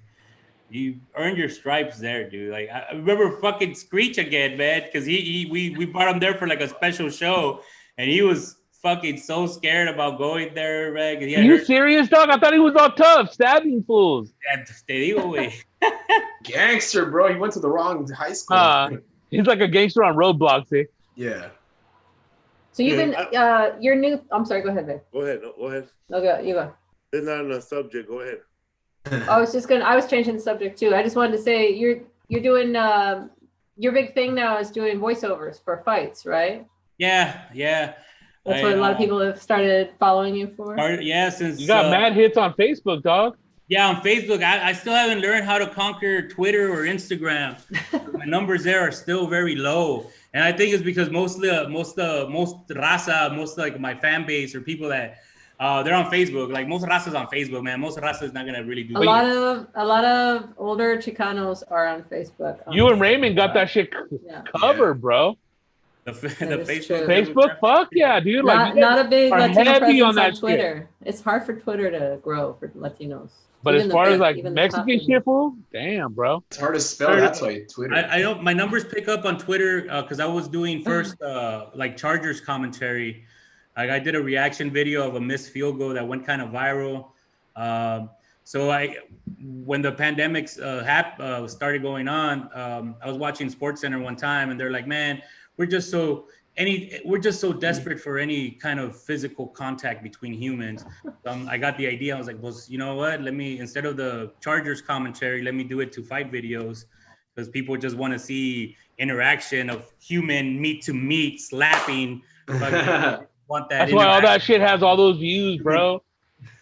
Speaker 5: You earned your stripes there, dude. Like I remember fucking Screech again, man, because we brought him there for like a special show, and he was fucking so scared about going there, man.
Speaker 4: Are you serious, dog? I thought he was all tough, stabbing fools.
Speaker 5: Te digo, güey.
Speaker 3: Gangster, bro. He went to the wrong high school.
Speaker 4: He's like a gangster on Roadblocks, eh?
Speaker 3: Yeah.
Speaker 1: So you've been your new. I'm sorry. Go ahead, babe.
Speaker 2: Go ahead. Go ahead.
Speaker 1: No, go. You go.
Speaker 2: It's not on the subject. Go ahead.
Speaker 1: I was changing the subject too. I just wanted to say you're doing your big thing now is doing voiceovers for fights, right?
Speaker 5: Yeah.
Speaker 1: That's what a lot of people have started following you for.
Speaker 5: Since
Speaker 4: You got mad hits on Facebook, dog.
Speaker 5: Yeah, on Facebook. I still haven't learned how to conquer Twitter or Instagram. My numbers there are still very low, and I think it's because most raza, most like my fan base or people that. They're on Facebook. Like most raza's on Facebook, man. Most raza is not gonna really do.
Speaker 1: A lot of older Chicanos are on Facebook.
Speaker 4: You and Raymond got that shit covered, bro.
Speaker 5: The
Speaker 1: Facebook.
Speaker 4: Facebook, fuck yeah, dude.
Speaker 1: Not a big Latino presence
Speaker 4: on that
Speaker 1: Twitter. Shit. It's hard for Twitter to grow for Latinos.
Speaker 4: But as far as like Mexican shit, fool, damn, bro.
Speaker 3: It's hard to spell. That's why Twitter.
Speaker 5: I know my numbers pick up on Twitter because I was doing first like Chargers commentary. Like I did a reaction video of a missed field goal that went kind of viral. So when the pandemic started going on, I was watching SportsCenter one time, and they're like, "Man, we're just so desperate for any kind of physical contact between humans." I got the idea. I was like, "Well, you know what? Instead of the Chargers commentary, let me do it to fight videos, because people just want to see interaction of human meat to meat slapping."
Speaker 4: Want that. That's why all that shit has all those views, bro.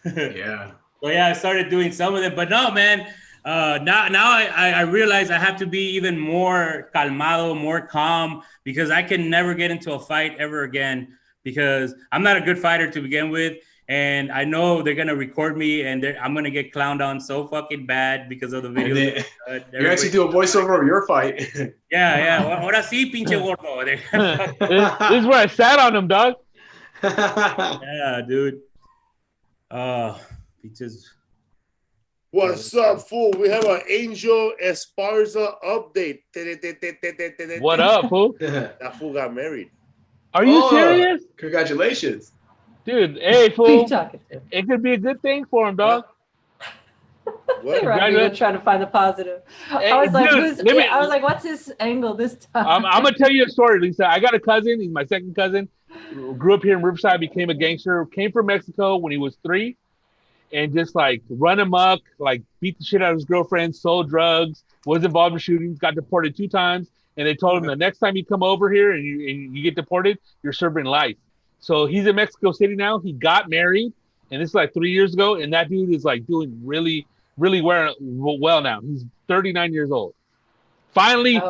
Speaker 3: Yeah.
Speaker 5: So yeah, I started doing some of them, but no, man. Now I realize I have to be even more calmado, more calm, because I can never get into a fight ever again, because I'm not a good fighter to begin with. And I know they're going to record me and I'm going to get clowned on so fucking bad because of the video.
Speaker 3: You actually do a voiceover of your fight.
Speaker 5: Yeah. Ahora sí, pinche gordo.
Speaker 4: This is where I sat on him, dog.
Speaker 5: Yeah, dude. Just...
Speaker 2: What's up, fool? We have an Angel Esparza update.
Speaker 4: What up, fool?
Speaker 2: That fool got married.
Speaker 4: Are you serious?
Speaker 3: Congratulations.
Speaker 4: Dude, hey,
Speaker 1: Who are you
Speaker 4: fool.
Speaker 1: talking to?
Speaker 4: It could be a good thing for him, dog.
Speaker 2: What?
Speaker 1: Right, we were trying to find the positive.
Speaker 4: Hey,
Speaker 1: I was like,
Speaker 4: dude,
Speaker 1: I was like, what's his angle this time?
Speaker 4: I'm gonna tell you a story, Lisa. I got a cousin. He's my second cousin. Grew up here in Riverside. Became a gangster. Came from Mexico when he was 3, and just like run amok, like beat the shit out of his girlfriend, sold drugs, was involved in shootings, got deported 2 times. And they told him the next time you come over here and you get deported, you're serving life. So he's in Mexico City now. He got married, and this is like 3 years ago. And that dude is like doing really, really well now. He's 39 years old. Finally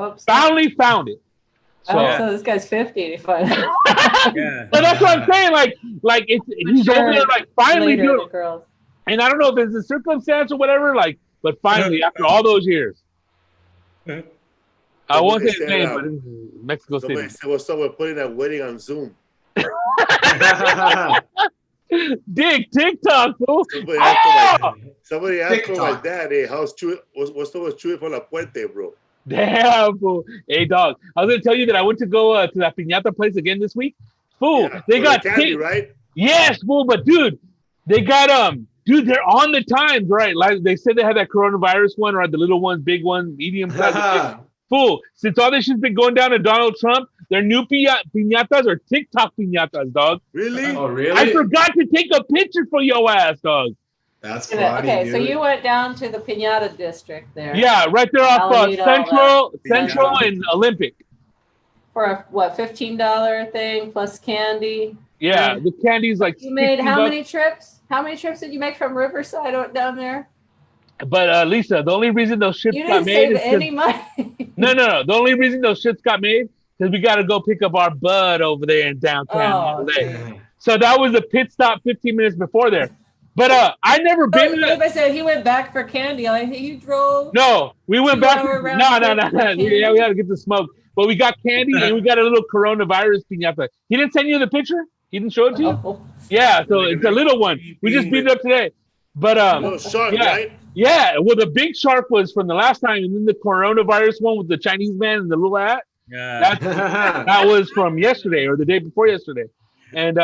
Speaker 4: found it.
Speaker 1: So this guy's 50 and he finds
Speaker 5: Yeah.
Speaker 4: So that's what I'm saying. Like he's over there, like finally doing. And I don't know if it's a circumstance or whatever. Like, but finally after all those years. I won't say his name, but in Mexico City.
Speaker 2: Somebody said, what's up with putting that wedding on Zoom?
Speaker 4: Dig TikTok, fool.
Speaker 2: Somebody asked for my dad, hey, how's Chuy? What's up with Chuy for La Puente, bro?
Speaker 4: Damn, fool. Hey, dog. I was going to tell you that I went to go to that piñata place again this week. Fool,
Speaker 2: Yeah,
Speaker 4: they got
Speaker 2: candy, right?
Speaker 4: Yes, fool, but dude, they got dude, they're on the times, right? Like they said they had that coronavirus one, right? The little ones, big ones, medium size. Fool, since all this shit's been going down to Donald Trump, their new piñatas are TikTok piñatas, dog.
Speaker 2: Really?
Speaker 3: Oh, really?
Speaker 4: I forgot to take a picture for your ass, dog.
Speaker 3: That's funny,
Speaker 1: okay,
Speaker 3: dude.
Speaker 1: so you went down to the Piñata district there.
Speaker 4: Yeah, right there off
Speaker 1: Alameda,
Speaker 4: Central and Olympic.
Speaker 1: For a $15 thing plus candy.
Speaker 4: Yeah, the candy's like.
Speaker 1: You made how
Speaker 4: $60.
Speaker 1: many trips? How many trips did you make from Riverside down there?
Speaker 4: But Lisa, the only reason those ships
Speaker 1: You
Speaker 4: got
Speaker 1: didn't
Speaker 4: made
Speaker 1: save any money.
Speaker 4: No. The only reason those ships got made is we got to go pick up our bud over there in downtown LA. So that was a pit stop 15 minutes before there. But I never been.
Speaker 1: I said he went back for candy. Like you drove.
Speaker 4: No, we went back. No. Yeah, we had to get the smoke. But we got candy and we got a little coronavirus piñata. He didn't send you the picture? He didn't show it to you?
Speaker 1: Oh.
Speaker 4: Yeah, so it's a little one. We just beat it up today. But
Speaker 2: shark,
Speaker 4: yeah,
Speaker 2: right?
Speaker 4: Yeah. Well, the big shark was from the last time, and then the coronavirus one with the Chinese man and the little hat.
Speaker 5: Yeah,
Speaker 4: that was from yesterday or the day before yesterday. And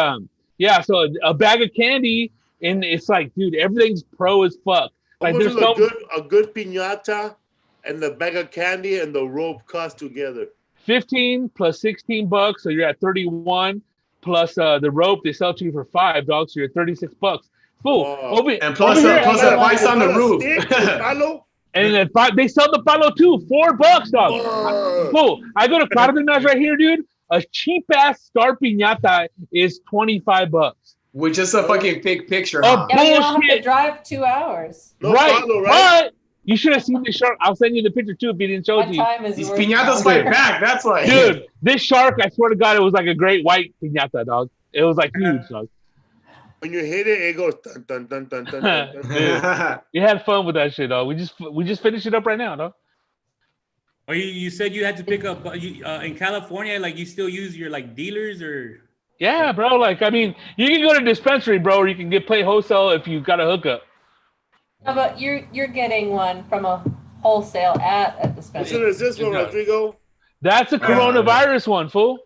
Speaker 4: yeah, so a bag of candy, and it's like, dude, everything's pro as fuck. Like there's
Speaker 2: a good piñata and the bag of candy and the rope cost together.
Speaker 4: 15 plus $16, so you're at 31. Plus the rope they sell to you for $5, so you're $36. Fool.
Speaker 3: And plus the price on the roof.
Speaker 4: And then they sell the palo too, $4, dog. Fool. I go to Cardenas right here, dude. A cheap ass star piñata is $25.
Speaker 3: With just a fucking fake picture.
Speaker 1: Yeah, you don't have to drive 2 hours.
Speaker 2: No palo, right?
Speaker 4: But you should have seen this shark. I'll send you the picture too if he didn't show it to you.
Speaker 3: These piñatas fight back. That's why.
Speaker 4: Dude, this shark, I swear to God, it was like a great white piñata, dog. It was like huge, dog.
Speaker 2: When you hit it, it goes dun dun dun dun dun dun.
Speaker 4: You had fun with that shit, dog. We just finished it up right now, dog.
Speaker 5: Oh, you said you had to pick up in California. Like you still use your like dealers or?
Speaker 4: Yeah, bro. Like I mean, you can go to dispensary, bro, or you can play wholesale if you got a hookup.
Speaker 1: No, but you're getting one from a wholesale at a dispensary.
Speaker 2: Which one is this one, Rodrigo?
Speaker 4: That's a coronavirus one, fool.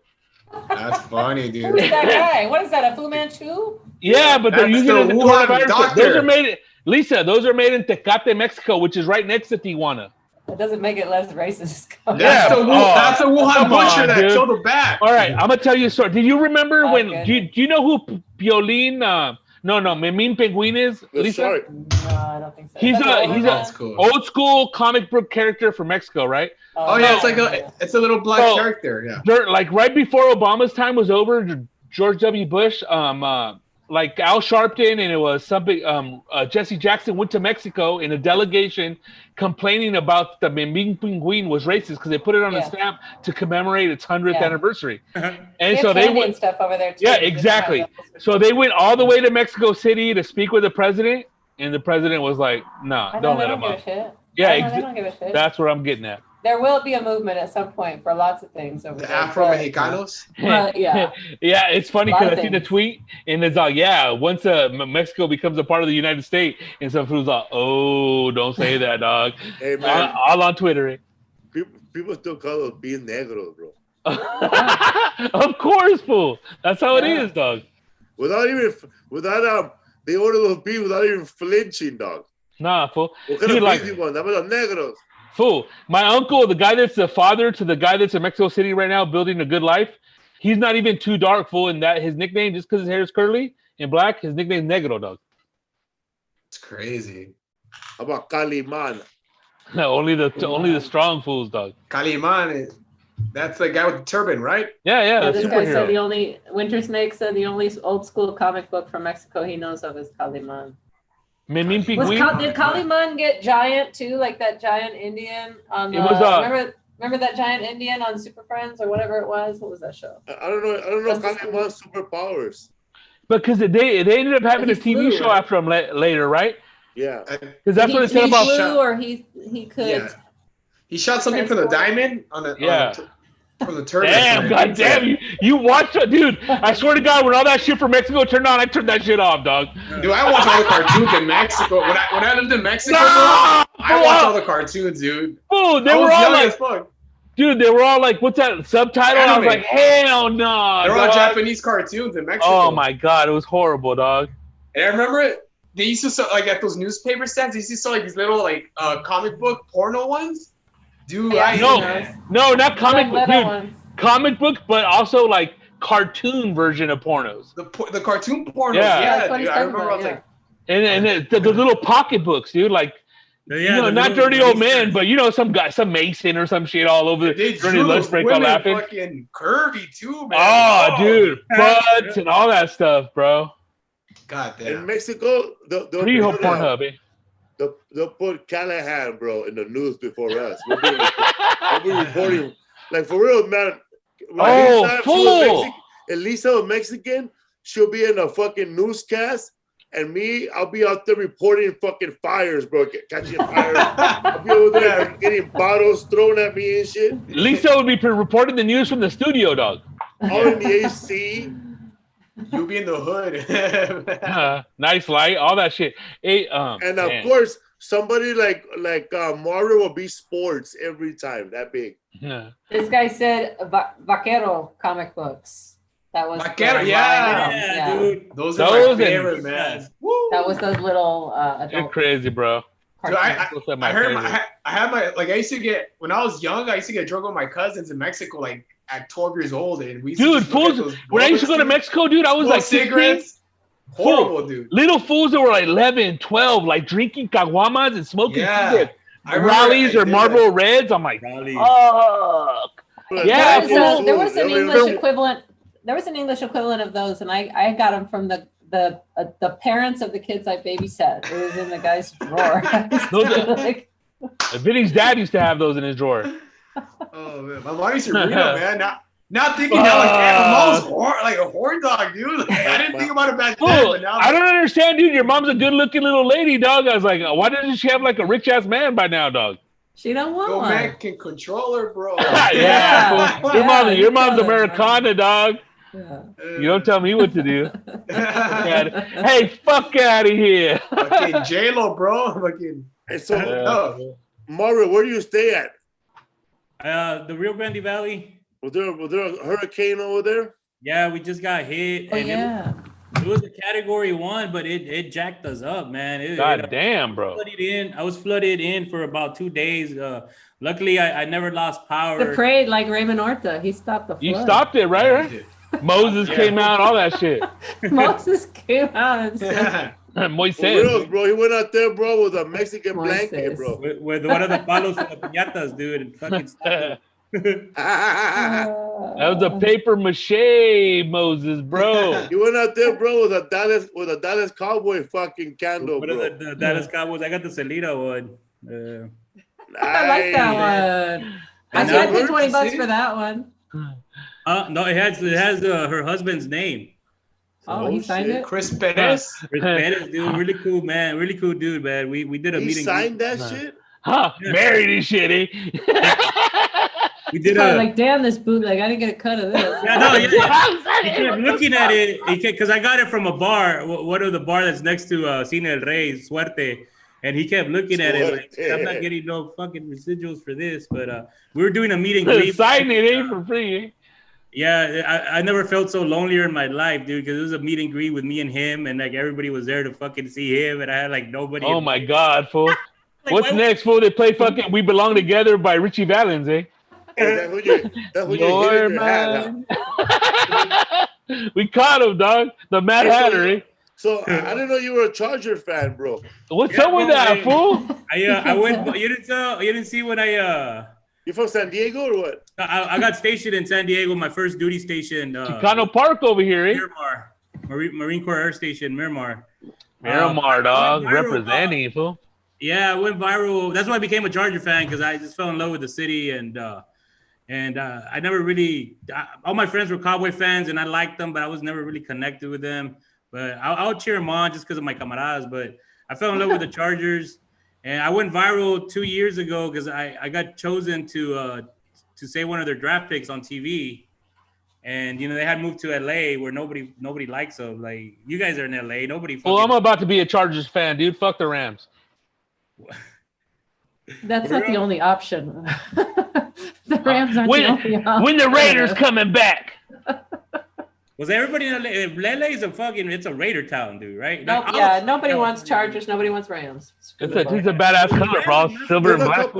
Speaker 3: That's funny, dude.
Speaker 1: Who's that guy? What is that? A Fu Manchu?
Speaker 4: Yeah, but they're using it as a coronavirus.
Speaker 3: Doctor.
Speaker 4: Those are made, Lisa. Those are made in Tecate, Mexico, which is right next to Tijuana.
Speaker 1: That doesn't make it less racist.
Speaker 3: That's the Wuhan butcher that killed the bat.
Speaker 4: All right, I'm gonna tell you a story. Did you remember when? Do you know who Piolín? No, Memín Penguin is? Lisa?
Speaker 1: No, I don't think so.
Speaker 4: He's a old school comic book character from Mexico, right?
Speaker 3: Oh yeah, it's a little black character. Yeah.
Speaker 4: Like right before Obama's time was over, George W. Bush like Al Sharpton, and it was something. Jesse Jackson went to Mexico in a delegation, complaining about the Memín Pinguin was racist because they put it on a stamp to commemorate its 100th anniversary. And so they went
Speaker 1: stuff over there too.
Speaker 4: Yeah, exactly. So they went all the way to Mexico City to speak with the president, and the president was like, "No, don't let him up." Yeah,
Speaker 1: they don't give a shit.
Speaker 4: That's where I'm getting at.
Speaker 1: There will be a movement at some point for lots of things over
Speaker 3: The
Speaker 1: there.
Speaker 3: Afro Mexicanos.
Speaker 1: Yeah.
Speaker 4: Yeah, it's funny because I see the tweet and it's like, once Mexico becomes a part of the United States, and some fool's like, oh, don't say that, dog.
Speaker 2: Hey, man.
Speaker 4: All on Twitter.
Speaker 2: People still call us being negros, bro.
Speaker 4: Of course, fool. That's how it is, dog.
Speaker 2: Without they order those beef without even flinching, dog.
Speaker 4: Nah, fool.
Speaker 2: What kind of beef you want? That was negros.
Speaker 4: Fool, my uncle, the guy that's the father to the guy that's in Mexico City right now building a good life, he's not even too dark, fool, and that his nickname, just because his hair is curly and black, his nickname is Negro, dog.
Speaker 3: It's crazy.
Speaker 2: How about Caliman?
Speaker 4: No, only the strong fools, dog.
Speaker 3: Caliman, that's the guy with the turban, right?
Speaker 4: Yeah,
Speaker 1: this guy said Winter Snake said the only old school comic book from Mexico he knows of is Caliman.
Speaker 4: Memín Pinguin.
Speaker 1: Did Caliman get giant too, like that giant Indian on the? Remember that giant Indian on Super Friends or whatever it was? What was that show?
Speaker 2: I don't know. Caliman's superpowers.
Speaker 4: Because they ended up having a TV show after him later, right?
Speaker 2: Yeah.
Speaker 4: Because that's what it said
Speaker 1: he
Speaker 4: about.
Speaker 1: Flew or he could.
Speaker 3: Yeah. He shot something from the diamond on the. From the turban.
Speaker 4: Damn, goddamn, you watched it, dude. I swear to God, when all that shit from Mexico turned on, I turned that shit off, dog.
Speaker 3: Dude, I watched all the cartoons in Mexico. When I lived in Mexico, I watched all the cartoons, dude.
Speaker 4: Dude, they were all like, dude, they were all like, what's that subtitle? I was like, hell no.
Speaker 3: They're all Japanese cartoons in Mexico.
Speaker 4: Oh my God, it was horrible, dog.
Speaker 3: And I remember it. They used to sell, like, at those newspaper stands, they used to sell like these little like comic book porno ones. Dude, no, not comic book, dude. Ones. Comic book, but also like cartoon version of pornos. The cartoon pornos,
Speaker 1: yeah,
Speaker 3: dude. I remember I was like,
Speaker 4: and the little pocket books, dude, like not dirty old man, but some guy, some Mason or some shit all over during the lunch break, all laughing.
Speaker 3: Fucking curvy too, man.
Speaker 4: Oh, dude, butts and all that stuff, bro.
Speaker 3: God damn.
Speaker 2: In Mexico,
Speaker 4: Pre-ho Pornhub, eh?
Speaker 2: They'll put Callahan, bro, in the news before us. We'll be reporting, like, for real, man. Elisa was Mexican. She'll be in a fucking newscast, and me, I'll be out there reporting fucking fires, bro, catching fires. I'll be over there getting bottles thrown at me and shit.
Speaker 4: Lisa would be reporting the news from the studio, dog.
Speaker 2: All in the AC.
Speaker 3: You'll be in the hood.
Speaker 4: Nice light, all that shit. Hey,
Speaker 2: and of course, somebody like Mario will be sports every time. That big.
Speaker 4: Yeah.
Speaker 1: This guy said Vaquero comic books. That was
Speaker 3: Vaquero, dude. Those are my favorite, man.
Speaker 1: That was those little adult.
Speaker 4: You're crazy, bro.
Speaker 3: Dude, I had my like I used to get when I was young. I used to get drunk with my cousins in Mexico, like at 12 years old, and we. Dude,
Speaker 4: fools! When I used to go to Mexico, dude, I was like
Speaker 3: cigarettes. Horrible, dude.
Speaker 4: Little fools that were like 11, 12, like drinking caguamas and smoking cigarettes. Rallies or Marlboro Reds. I'm like, fuck.
Speaker 1: Yeah, there was an English equivalent. There was an English equivalent of those, and I got them from the parents of the kids I babysat. It was in the guy's drawer.
Speaker 4: Vinny's dad used to have those in his drawer.
Speaker 3: Oh man, my mom used to read them, man. Not thinking that like my mom's like a horn dog, dude. Like, I didn't think about it back then, but now
Speaker 4: I don't understand, dude. Your mom's a good-looking little lady, dog. I was like, why doesn't she have like a rich-ass man by now, dog?
Speaker 1: She don't want
Speaker 3: one.
Speaker 1: one.
Speaker 3: Man can control her, bro.
Speaker 4: Your mom's Americana, dog. Yeah. You don't tell me what to do. Hey, fuck out of here.
Speaker 3: Fucking J-Lo, bro. Fucking.
Speaker 2: Hey, so, Mario, where do you stay at?
Speaker 5: The Rio Grande Valley.
Speaker 2: Was there a hurricane over there?
Speaker 5: Yeah, we just got hit. It was a category 1, but it jacked us up, man.
Speaker 4: God damn, bro.
Speaker 5: I was flooded in for about 2 days. Luckily, I never lost power.
Speaker 1: The parade, like Raymond Orta, he stopped the flood.
Speaker 4: You stopped it, right? Moses came out, all that shit.
Speaker 1: Moses came out and said...
Speaker 4: Moises.
Speaker 2: Bro, he went out there, bro, with a Mexican blanket, bro.
Speaker 5: With one of the palos and the piñatas, dude, and fucking stopped it.
Speaker 4: That was a paper mache Moses, bro.
Speaker 2: You went out there, bro, with a Dallas Cowboy fucking candle,
Speaker 5: What
Speaker 2: bro.
Speaker 5: are the Dallas Cowboys? I got the Celita one.
Speaker 1: I like that one. I paid $20 for that one.
Speaker 5: No, it has her husband's name.
Speaker 1: Oh, he signed it?
Speaker 3: Chris Perez.
Speaker 5: Chris Perez, dude, really cool, man. Really cool dude, man. We did a meeting.
Speaker 2: He signed that shit?
Speaker 4: Huh? Married and shit, eh?
Speaker 5: We did
Speaker 1: like, damn, this bootleg. I didn't get a cut of this.
Speaker 5: Yeah, no, yeah. He kept looking at it. Because I got it from a bar, one of the bar that's next to Cine El Rey, Suerte. And he kept looking at it like, I'm not getting no fucking residuals for this. But we were doing a meet and greet.
Speaker 4: Sign it, eh, for free, eh?
Speaker 5: Yeah, I never felt so lonelier in my life, dude, because it was a meet and greet with me and him, and like everybody was there to fucking see him, and I had like nobody.
Speaker 4: Oh my God, fool.
Speaker 5: Like,
Speaker 4: what's next, fool? They play fucking We Belong Together by Richie Valens, eh?
Speaker 2: That's what you hit in your hat, huh?
Speaker 4: We caught him, dog. The Mad Hatter, eh?
Speaker 2: So I didn't know you were a Charger fan, bro.
Speaker 4: What's up with that, fool?
Speaker 5: I went. You didn't see when
Speaker 2: You from San Diego or what?
Speaker 5: I got stationed in San Diego, my first duty station.
Speaker 4: Chicano Park over here, eh?
Speaker 5: Miramar, Marine Corps Air Station, Miramar.
Speaker 4: Miramar, dog, representing, fool.
Speaker 5: Yeah, I went viral. That's why I became a Charger fan, because I just fell in love with the city, and I never really. All my friends were Cowboy fans, and I liked them, but I was never really connected with them. But I'll cheer them on just because of my camaradas. But I fell in love with the Chargers. And I went viral 2 years ago because I got chosen to say one of their draft picks on TV, and they had moved to LA where nobody likes them. Like, you guys are in LA, nobody.
Speaker 4: Well, I'm about to be a Chargers fan, dude. Fuck the Rams.
Speaker 1: That's not the only option. The Rams aren't the only option.
Speaker 4: When the Raiders coming back.
Speaker 5: Was everybody in LA? LA is it's a Raider town, dude, right?
Speaker 1: Nope, yeah, nobody wants Chargers, nobody wants Rams.
Speaker 4: It's a badass color, bro. Silver and black.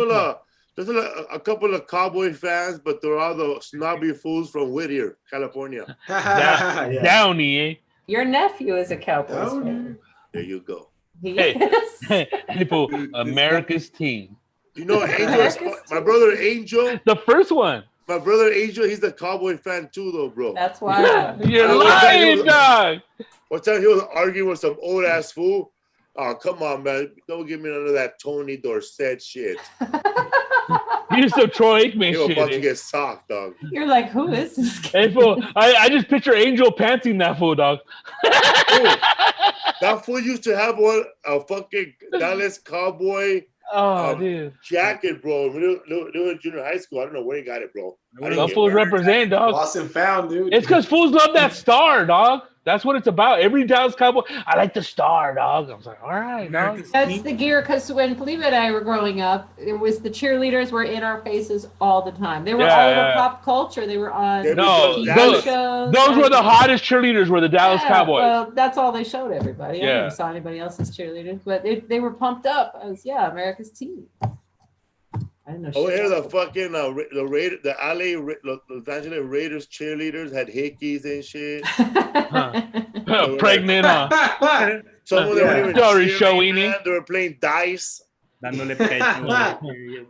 Speaker 2: There's a couple of Cowboy fans, but they're all the snobby fools from Whittier, California.
Speaker 4: Downey, eh?
Speaker 1: Your nephew is a Cowboys fan.
Speaker 2: There you go.
Speaker 4: Hey, people, America's team.
Speaker 2: You know, Angel, my brother Angel.
Speaker 4: The first one.
Speaker 2: My brother Angel, he's a Cowboy fan too, though, bro.
Speaker 1: That's why.
Speaker 4: You're lying, dog.
Speaker 2: One time he was arguing with some old ass fool. Oh, come on, man. Don't give me none of that Tony Dorsett shit.
Speaker 4: You're some Troy Aikman
Speaker 2: You're
Speaker 4: shit.
Speaker 2: about to get socked, dog.
Speaker 1: You're like, who is this guy?
Speaker 4: Hey, fool. I just picture Angel pantsing that fool, dog.
Speaker 2: That fool used to have a fucking Dallas Cowboy
Speaker 4: dude.
Speaker 2: jacket, bro. We were in junior high school. I don't know where he got it, bro.
Speaker 4: Those fools represent, dog.
Speaker 3: Lost and found, dude.
Speaker 4: It's because fools love that star, dog. That's what it's about. Every Dallas Cowboy, I like the star, dog. I was like, all right, dog.
Speaker 1: That's the gear, because when Felipe and I were growing up, it was the cheerleaders were in our faces all the time. They were all over pop culture. They were on TV shows.
Speaker 4: Those were the hottest cheerleaders, were the Dallas Cowboys.
Speaker 1: Well, that's all they showed everybody. I never saw anybody else's cheerleaders, but they were pumped up as, America's team. I didn't know.
Speaker 2: Oh, here the fucking the LA Los Angeles Raiders cheerleaders had hickeys and shit.
Speaker 4: Pregnant, huh?
Speaker 2: Some of them weren't even cheering, man. They were playing dice.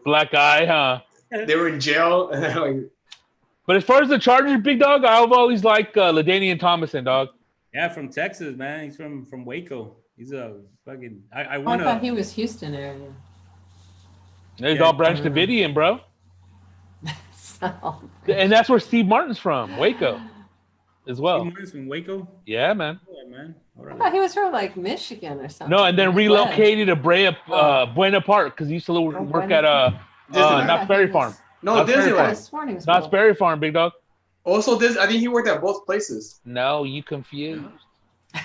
Speaker 4: Black eye, huh?
Speaker 3: They were in jail.
Speaker 4: But as far as the Chargers, big dog, I've always liked LaDainian Tomlinson, dog.
Speaker 5: Yeah, from Texas, man. He's from Waco. He's a fucking. I
Speaker 1: thought he was Houston area.
Speaker 4: He's all Branch Davidian, bro. And that's where Steve Martin's from, Waco, as well.
Speaker 5: Steve Martin's from Waco?
Speaker 4: Yeah, man.
Speaker 5: Yeah, man.
Speaker 1: I thought he was from like Michigan or something.
Speaker 4: No, and then relocated to Buena Park because he used to work at Knott's Berry Farm.
Speaker 3: No, Disneyland.
Speaker 4: Knott's Berry Farm, big dog.
Speaker 3: Also, I think he worked at both places.
Speaker 4: No, you confused.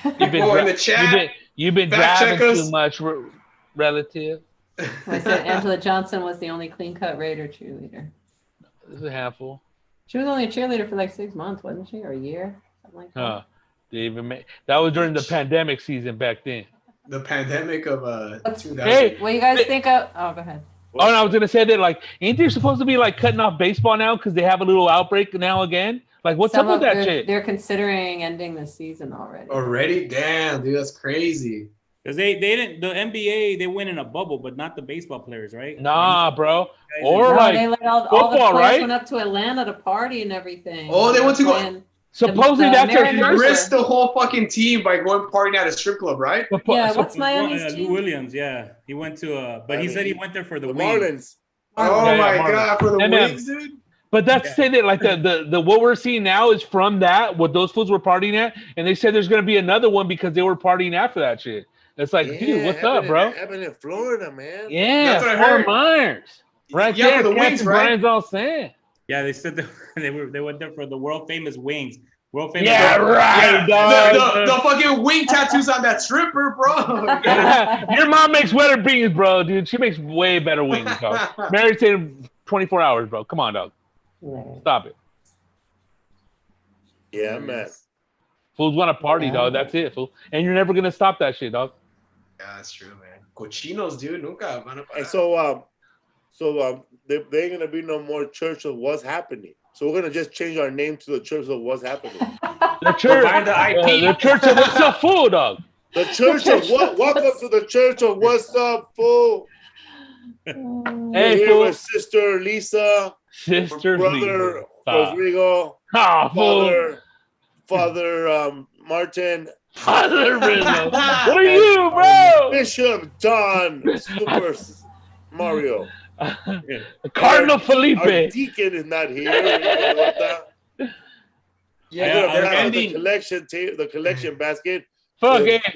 Speaker 3: You've been in the chat.
Speaker 4: You've been driving too much, relative.
Speaker 1: I said Angela Johnson was the only clean-cut Raider cheerleader.
Speaker 4: This is a handful.
Speaker 1: She was only a cheerleader for like 6 months, wasn't she? Or a year? Something like that.
Speaker 4: That was during the pandemic season back then.
Speaker 3: The pandemic of 2000.
Speaker 4: Hey,
Speaker 1: what do you guys think of? Oh, go ahead.
Speaker 4: Oh, and I was gonna say that, like, ain't they supposed to be like cutting off baseball now because they have a little outbreak now again? Like, what's up with that shit?
Speaker 1: They're considering ending the season already.
Speaker 3: Already? Damn, dude, that's crazy.
Speaker 5: Because they didn't, the NBA, they went in a bubble, but not the baseball players, right?
Speaker 4: Nah, bro.
Speaker 5: Or
Speaker 4: like
Speaker 1: they let all the
Speaker 4: football,
Speaker 1: players
Speaker 4: right?
Speaker 1: went up to Atlanta to party and everything.
Speaker 3: Oh, they went to go.
Speaker 4: Supposedly that's their
Speaker 3: He risked the whole fucking team by going partying at a strip club, right?
Speaker 1: Yeah, what's Miami's
Speaker 5: Lou
Speaker 1: team?
Speaker 5: Williams, yeah. He went to, but he said he went there for the
Speaker 2: Marlins.
Speaker 3: Oh
Speaker 4: Yeah,
Speaker 3: my
Speaker 4: Marlins.
Speaker 3: God, for the
Speaker 4: And
Speaker 3: wings, dude.
Speaker 4: But that's to say that like the what we're seeing now is from that what those fools were partying at, and they said there's gonna be another one because they were partying after that shit. It's like, dude, what's up, bro?
Speaker 2: Happened in Florida, man.
Speaker 4: Yeah,
Speaker 3: That's what I heard.
Speaker 4: Fort Myers, right
Speaker 3: Yeah,
Speaker 4: there.
Speaker 3: for the
Speaker 4: Captain
Speaker 3: wings, right?
Speaker 4: Brian's all saying.
Speaker 5: Yeah, they said they went there for the world famous wings. World famous.
Speaker 4: Yeah, right, dog.
Speaker 3: The fucking wing tattoos on that stripper, bro.
Speaker 4: Your mom makes better beans, bro, dude. She makes way better wings, dog. Married to him 24 hours, bro. Come on, dog. Stop it.
Speaker 2: Yeah, man.
Speaker 4: Fools want to party, dog. That's it, fool. And you're never gonna stop that shit, dog.
Speaker 3: Yeah, that's true, man. Cochinos, dude. Nunca van a parar.
Speaker 2: And so there ain't gonna be no more Church of What's Happening. So we're gonna just change our name to the Church of What's Happening.
Speaker 4: The church, the church of What's Up, fool, dog.
Speaker 2: The Church of What? Welcome to the Church of What's Up, fool.
Speaker 4: Hey,
Speaker 2: We're here
Speaker 4: fool.
Speaker 2: with Sister Lisa,
Speaker 4: Sister
Speaker 2: brother
Speaker 4: Lisa.
Speaker 2: Rodrigo,
Speaker 4: Fool.
Speaker 2: Father Martin,
Speaker 4: Father Rizzo. What are you, bro?
Speaker 2: Bishop John, Super Mario.
Speaker 4: Cardinal
Speaker 2: Our
Speaker 4: Felipe.
Speaker 2: deacon is not here.
Speaker 3: Yeah,
Speaker 2: the collection basket
Speaker 4: Fuck
Speaker 2: with,
Speaker 4: it.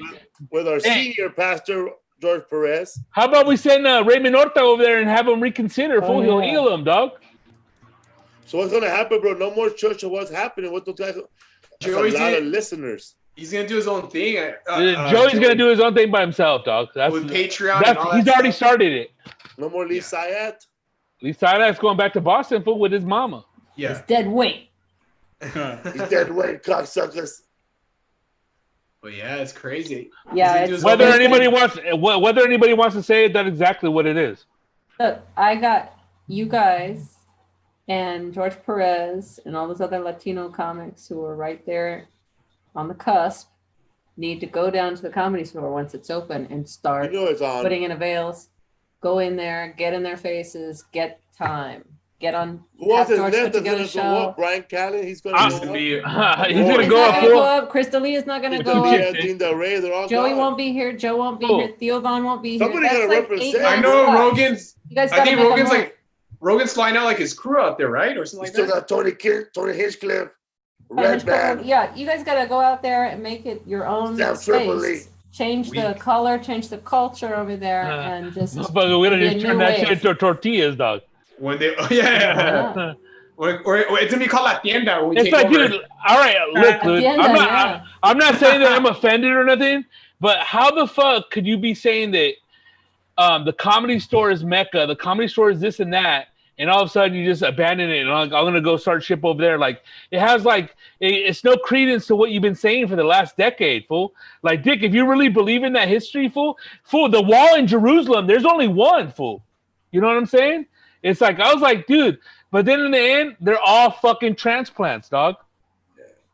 Speaker 2: with our senior pastor George Perez.
Speaker 4: How about we send Raymond Horta over there and have him reconsider? Fool, he'll
Speaker 1: yeah.
Speaker 4: heal him, dog.
Speaker 2: So what's gonna happen, bro? No more Church of What's Happening. What those guys? That's a lot of listeners.
Speaker 3: He's gonna do his own thing.
Speaker 4: Joey's gonna do his own thing by himself, dog. That's
Speaker 3: with Patreon. And all
Speaker 4: he's
Speaker 3: that
Speaker 4: already
Speaker 3: stuff.
Speaker 4: started it.
Speaker 2: No more Lee Sayat.
Speaker 4: Lee Sida's going back to Boston, fool, with his mama.
Speaker 3: Yeah,
Speaker 1: It's dead weight.
Speaker 2: He's dead weight, cocksuckers.
Speaker 3: but yeah, it's crazy.
Speaker 1: Yeah,
Speaker 3: He's
Speaker 1: it's
Speaker 3: gonna do
Speaker 4: Whether
Speaker 3: his own
Speaker 4: anybody wants to say it, that's exactly what it is.
Speaker 1: Look, I got you guys and George Perez and all those other Latino comics who are right there on the cusp need to go down to the Comedy Store once it's open and start
Speaker 2: It's on.
Speaker 1: putting in a veils. Go in there, get in their faces, get time. Get on.
Speaker 2: Who else is
Speaker 1: George
Speaker 2: left?
Speaker 1: put together a
Speaker 2: That's gonna go
Speaker 1: show.
Speaker 2: up. Brian Callen. He's gonna
Speaker 4: Ah,
Speaker 2: go up.
Speaker 4: he's
Speaker 1: He's
Speaker 4: gonna go
Speaker 1: not
Speaker 4: up,
Speaker 1: gonna go
Speaker 4: fool.
Speaker 1: up. Crystalia is not gonna go
Speaker 2: Yeah,
Speaker 1: up.
Speaker 2: Dean Del Rey, they're all
Speaker 1: Joey
Speaker 2: gone.
Speaker 1: won't be here. Joe won't be
Speaker 4: Cool.
Speaker 1: here. Theo Von won't be
Speaker 2: Somebody
Speaker 1: here.
Speaker 2: gotta
Speaker 1: That's like
Speaker 2: represent.
Speaker 1: 8
Speaker 3: I know
Speaker 1: spots.
Speaker 3: Rogan's.
Speaker 1: You guys
Speaker 3: I
Speaker 1: gotta
Speaker 3: think
Speaker 1: make a
Speaker 3: Rogan's
Speaker 1: move.
Speaker 3: Rogan's flying out like his crew out there, right, or something
Speaker 2: We
Speaker 3: like
Speaker 2: still
Speaker 3: that.
Speaker 2: got Tony Hinchcliffe, Red Band.
Speaker 1: Yeah, you guys gotta go out there and make it your own
Speaker 2: Sam
Speaker 1: space.
Speaker 2: Tripoli.
Speaker 1: Change the color, change the culture over there, and just.
Speaker 4: Motherfucker, we're gonna
Speaker 1: be a
Speaker 4: just
Speaker 1: new
Speaker 4: turn that
Speaker 1: wave.
Speaker 4: shit into tortillas, dog.
Speaker 3: When they,
Speaker 1: Yeah.
Speaker 3: or it's gonna be called La Tienda when we
Speaker 4: It's
Speaker 3: take
Speaker 4: like,
Speaker 3: over.
Speaker 4: dude, all right, look, dude,
Speaker 1: Hacienda,
Speaker 4: I'm not saying that I'm offended or nothing, but how the fuck could you be saying that the Comedy Store is Mecca, the Comedy Store is this and that, and all of a sudden you just abandon it and I'm gonna go start ship over there? Like, it has it's no credence to what you've been saying for the last decade, fool. Like, Dick, if you really believe in that history, fool, the wall in Jerusalem, there's only one, fool. You know what I'm saying? It's like, I was like, dude, but then in the end, they're all fucking transplants, dog.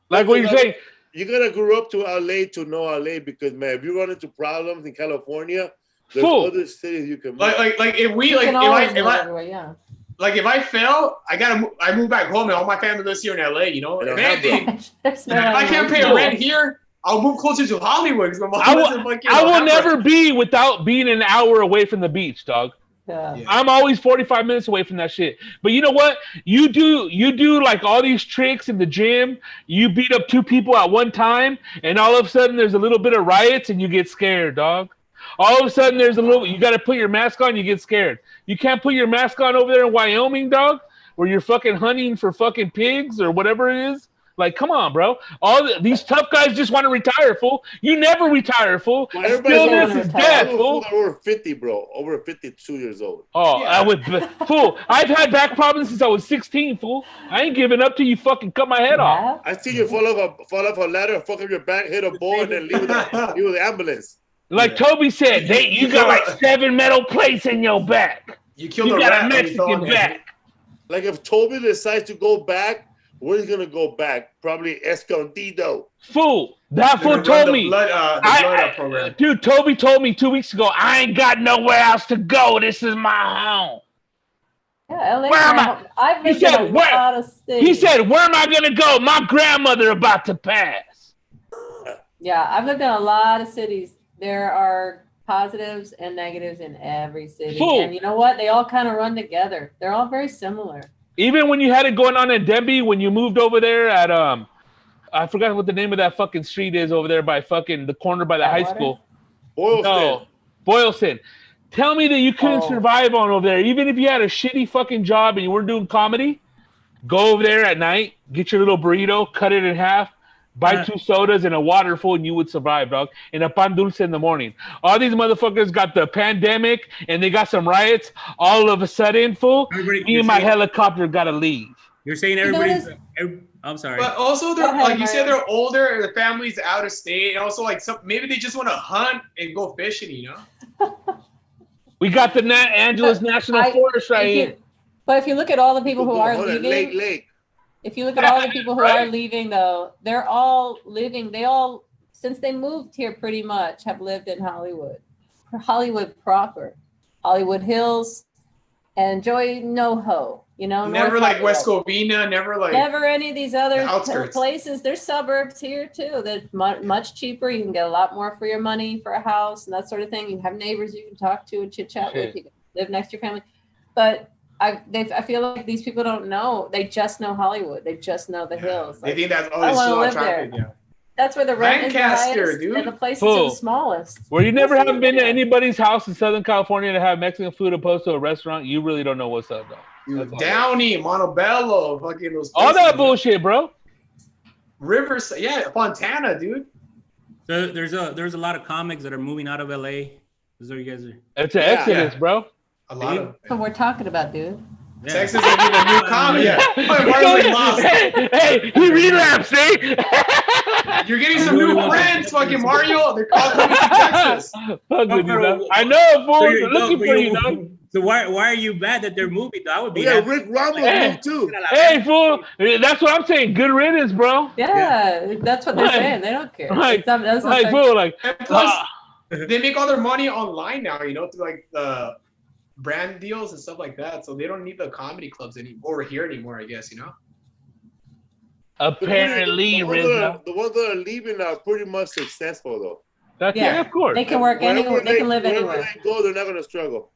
Speaker 4: Like what you're saying.
Speaker 2: You gotta grow up to LA to know LA because, man, if you run into problems in California, there's
Speaker 4: Fool.
Speaker 2: other cities you can move.
Speaker 3: Like if we
Speaker 1: You
Speaker 3: like
Speaker 1: can always move everywhere, yeah.
Speaker 3: like if I fail, I move back home and all my family lives here in LA. You know,
Speaker 2: And
Speaker 3: if
Speaker 2: I'll have
Speaker 3: anything,
Speaker 1: There's no
Speaker 3: if I
Speaker 1: other
Speaker 3: can't
Speaker 1: way
Speaker 3: pay
Speaker 1: to do it.
Speaker 3: rent here, I'll move closer to Hollywood because my mom
Speaker 4: I
Speaker 3: lives in fucking.
Speaker 4: will
Speaker 3: Alhambra.
Speaker 4: never be without being an hour away from the beach, dog.
Speaker 1: Yeah.
Speaker 3: Yeah.
Speaker 4: I'm always 45 minutes away from that shit. But you know what? You do like all these tricks in the gym. You beat up 2 people at one time, and all of a sudden there's a little bit of riots, and you get scared, dog. All of a sudden you got to put your mask on, you get scared. You can't put your mask on over there in Wyoming, dog, where you're fucking hunting for fucking pigs or whatever it is. Like, come on, bro. These tough guys just want to retire, fool. You never retire, fool.
Speaker 2: Well, everybody's
Speaker 4: Stillness
Speaker 1: gonna
Speaker 4: is
Speaker 1: retire.
Speaker 4: death,
Speaker 2: People
Speaker 4: fool.
Speaker 2: that are over 50, bro. Over 52 years old.
Speaker 4: Oh,
Speaker 3: Yeah.
Speaker 4: I would, fool. I've had back problems since I was 16, fool. I ain't giving up till you fucking cut my head off.
Speaker 2: I see you fall off a ladder, fuck up your back, hit a ball, and then leave with the ambulance.
Speaker 4: Like Toby said, you got like 7 metal plates in your back.
Speaker 3: You killed
Speaker 4: You
Speaker 3: a
Speaker 4: got
Speaker 3: rat
Speaker 4: a
Speaker 3: when you fell
Speaker 4: Mexican
Speaker 3: on it.
Speaker 4: back.
Speaker 2: Like if Toby decides to go back Where's he gonna go back? Probably Escondido.
Speaker 4: Fool. That fool told me.
Speaker 3: Program.
Speaker 4: Dude, Toby told me 2 weeks ago, I ain't got nowhere else to go. This is my home.
Speaker 1: Yeah, LA.
Speaker 4: Where am I?
Speaker 1: I've lived in a lot of cities.
Speaker 4: He said, where am I gonna go? My grandmother about to pass.
Speaker 1: Yeah, I've lived in a lot of cities. There are positives and negatives in every city.
Speaker 4: Fool.
Speaker 1: And you know what? They all kind of run together. They're all very similar.
Speaker 4: Even when you had it going on in Denby, when you moved over there at I forgot what the name of that fucking street is over there by fucking the corner by the high school.
Speaker 2: Boylston.
Speaker 4: No, Boylston. Tell me that you couldn't survive on over there, even if you had a shitty fucking job and you weren't doing comedy. Go over there at night, get your little burrito, cut it in half, buy 2 sodas and a water full, and you would survive, dog. And a pan dulce in the morning. All these motherfuckers got the pandemic and they got some riots. All of a sudden, fool, me and my helicopter gotta leave.
Speaker 5: You're saying everybody's... I'm sorry.
Speaker 3: But also, they're like you said, they're older, and the family's out of state, and also like maybe they just want to hunt and go fishing, you know.
Speaker 4: We got the Angeles National Forest right here.
Speaker 1: But if you look at all the people who are leaving,
Speaker 2: Lake.
Speaker 1: If you look at all the people who are leaving, though, they're all living. They all, since they moved here, pretty much have lived in Hollywood, Hollywood proper, Hollywood Hills, and enjoy NoHo. You know,
Speaker 3: never
Speaker 1: North
Speaker 3: like
Speaker 1: Hollywood.
Speaker 3: West Covina, never
Speaker 1: any of these other
Speaker 3: outskirts.
Speaker 1: Places. There's suburbs here too. They're much cheaper. You can get a lot more for your money for a house and that sort of thing. You have neighbors you can talk to and chit chat with. You can live next to your family. But I feel like these people don't know. They just know Hollywood. They just know the hills.
Speaker 3: Like, they think that's
Speaker 1: I want to live there. Yeah. That's where the rent is the highest,
Speaker 3: dude.
Speaker 1: And the places are the smallest.
Speaker 4: Where you never have been to anybody's house in Southern California to have Mexican food opposed to a restaurant, you really don't know what's up, though.
Speaker 3: Downey, Montebello, fucking those places,
Speaker 4: all that bullshit, bro.
Speaker 3: Rivers, Fontana, dude.
Speaker 5: So there's a lot of comics that are moving out of LA. This is where you guys are.
Speaker 4: It's an exodus, bro.
Speaker 3: A lot of.
Speaker 1: That's what we're talking about, dude.
Speaker 3: Yeah. Texas is a new comedy.
Speaker 4: Hey, he relapsed, eh?
Speaker 3: You're getting some new friends, fucking Mario. They're calling you to Texas.
Speaker 4: I know, fool. They're looking for you, dog.
Speaker 5: So why are you mad that they're moving? That would be.
Speaker 2: Yeah, Rick Ramos moved too.
Speaker 4: Hey, fool. That's what I'm saying. Good riddance, bro.
Speaker 1: Yeah, that's what they're saying. They don't care.
Speaker 4: Like, fool, like.
Speaker 3: And plus, they make all their money online now. You know, through like the brand deals and stuff like that. So they don't need the comedy clubs over here anymore. I guess, you know.
Speaker 4: Apparently,
Speaker 2: the ones that are leaving are pretty much successful, though.
Speaker 4: Yeah, of course.
Speaker 1: They can work anywhere. They can live anywhere.
Speaker 2: Wherever they go, they're not gonna struggle.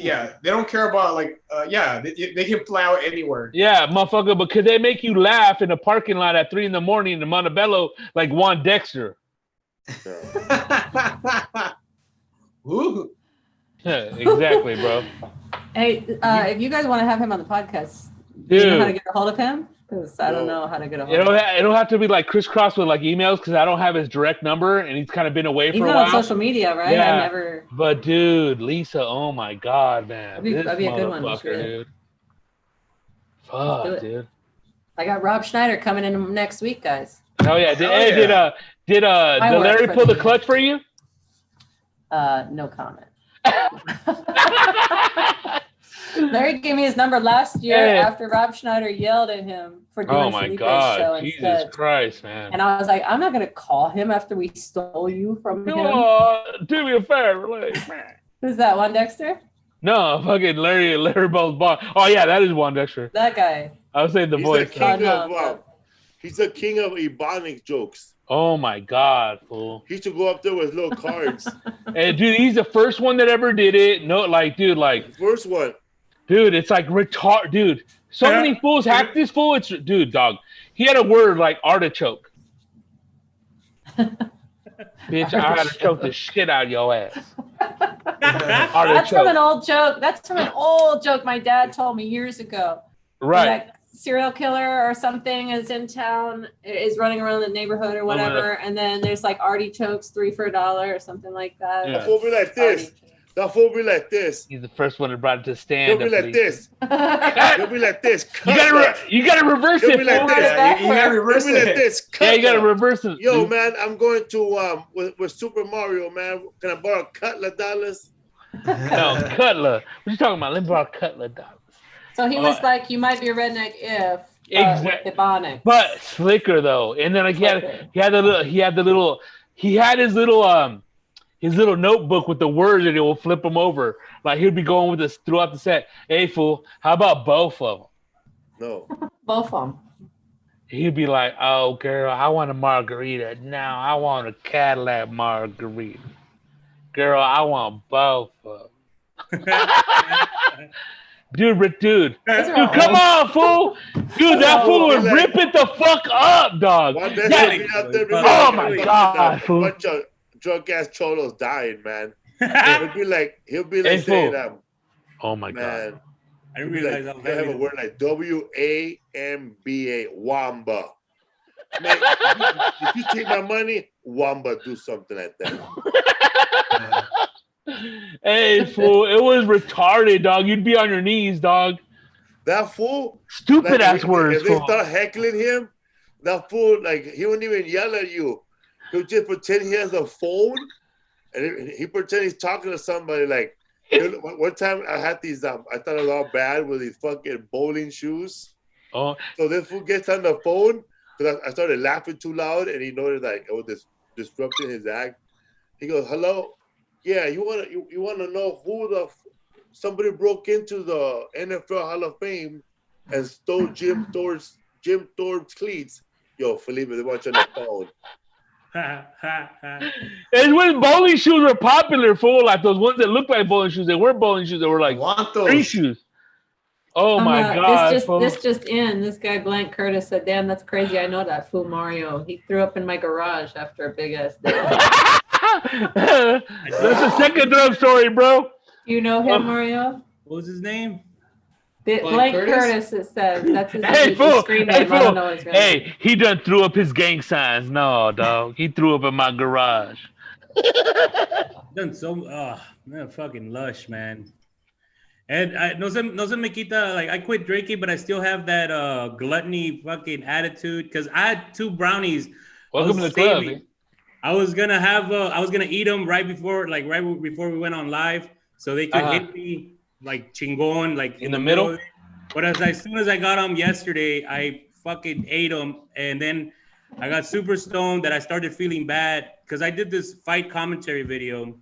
Speaker 3: Yeah, they don't care about like, they can fly out anywhere.
Speaker 4: Yeah, motherfucker, but could they make you laugh in a parking lot at 3 a.m. in Montebello like Juan Dexter?
Speaker 3: Ooh.
Speaker 4: Yeah, exactly, bro.
Speaker 1: Hey, if you guys want to have him on the podcast, do you know how to get a hold of him? Because I don't know how to get a hold of him.
Speaker 4: It'll have to be like crisscross with like emails because I don't have his direct number and he's kind of been away for a while.
Speaker 1: He's not on social media, right?
Speaker 4: Yeah.
Speaker 1: I never.
Speaker 4: But dude, Lisa, oh my God, man.
Speaker 1: That'd be a good one.
Speaker 4: Dude. Fuck, dude.
Speaker 1: I got Rob Schneider coming in next week, guys.
Speaker 4: Oh yeah. Did Larry pull the clutch for you?
Speaker 1: No comment. Larry gave me his number last year after Rob Schneider yelled at him for doing Felipe's show
Speaker 4: Jesus
Speaker 1: instead.
Speaker 4: Christ, man.
Speaker 1: And I was like, I'm not going to call him after we stole you from him.
Speaker 4: Do me a favor,
Speaker 1: Who's that, Juan Dexter?
Speaker 4: No, fucking Larry Bell's boss. Oh, yeah, that is Juan Dexter.
Speaker 1: That guy.
Speaker 4: I was saying the voice.
Speaker 2: He's the king of Ebonic jokes.
Speaker 4: Oh, my God, fool.
Speaker 2: He used to go up there with little cards.
Speaker 4: And, dude, he's the first one that ever did it. No, like, dude, like.
Speaker 2: First one.
Speaker 4: Dude, it's like retard. Dude, so many fools hack this fool. It's, dude, dog. He had a word like artichoke. Bitch, I had to choke the shit out of your ass.
Speaker 1: That's from an old joke. That's from an old joke my dad told me years ago.
Speaker 4: Right.
Speaker 1: Like serial killer or something is in town, is running around the neighborhood or whatever, and then there's like artichokes 3 for $1 or something like that.
Speaker 2: Yeah. Fool be like this. That fool be like this.
Speaker 4: He's the first one that brought it to stand.
Speaker 2: He'll be like this. He'll be like this.
Speaker 4: You gotta reverse it.
Speaker 2: He'll be like this.
Speaker 3: You gotta reverse it.
Speaker 2: He'll be like this.
Speaker 4: Yeah, you gotta reverse it.
Speaker 2: Yo, man, I'm going to with Super Mario, man. Can I borrow a couple of dollars?
Speaker 4: No, Cutler. What you talking about? Let me borrow a couple of dollars.
Speaker 1: So he was like, you might be a redneck if Exactly. Ebonics.
Speaker 4: But slicker though. And then like he had his little notebook with the words, and it will flip them over. Like he'd be going with this throughout the set. Hey fool, how about both of them?
Speaker 2: No.
Speaker 1: Both of them.
Speaker 4: He'd be like, "Oh girl, I want a margarita now. I want a Cadillac margarita. Girl, I want both of them." Dude, come on, fool! Dude, that fool would rip it the fuck up, dog. Oh my god, fool!
Speaker 2: Bunch of drunk ass cholos dying, man. He'll be like saying,
Speaker 4: "Oh my god."
Speaker 5: I didn't realize
Speaker 2: how heavy. Have a word like WAMBA, Wamba. Man, if you take my money, Wamba, do something like that.
Speaker 4: Hey, fool, it was retarded, dog. You'd be on your knees, dog.
Speaker 2: That fool,
Speaker 4: stupid ass words.
Speaker 2: If they start heckling him, that fool, like he wouldn't even yell at you. He'll just pretend he has a phone, and he pretend he's talking to somebody. Like one time, I had these. I thought it was all bad with these fucking bowling shoes.
Speaker 4: Oh,
Speaker 2: so this fool gets on the phone because I started laughing too loud, and he noticed like it was disrupting his act. He goes, "Hello, yeah, you wanna know who somebody broke into the NFL Hall of Fame and stole Jim Thorpe's cleats? Yo, Felipe, they want you on the phone."
Speaker 4: And when bowling shoes were popular, fool, like those ones that looked like bowling shoes, they weren't bowling shoes. They were like street shoes. Oh my god!
Speaker 1: This just in. This guy Blank Curtis said, "Damn, that's crazy. I know that fool Mario. He threw up in my garage after a big ass day."
Speaker 4: That's the second drum story, bro.
Speaker 1: Do you know him, Mario?
Speaker 5: What was his name?
Speaker 1: Blank Curtis, it says. That's his
Speaker 4: screen name. I don't know his name. He done threw up his gang signs. No, dog. He threw up in my garage.
Speaker 5: Done so man, fucking lush, man. And no se me quita, like I quit drinking, but I still have that gluttony fucking attitude because I had 2 brownies.
Speaker 4: Welcome to the club, man.
Speaker 5: I was gonna eat them right before we went on live, so they could hit me like chingon, like
Speaker 4: in the middle.
Speaker 5: But as soon as I got them yesterday, I fucking ate them, and then I got super stoned that I started feeling bad because I did this fight commentary video.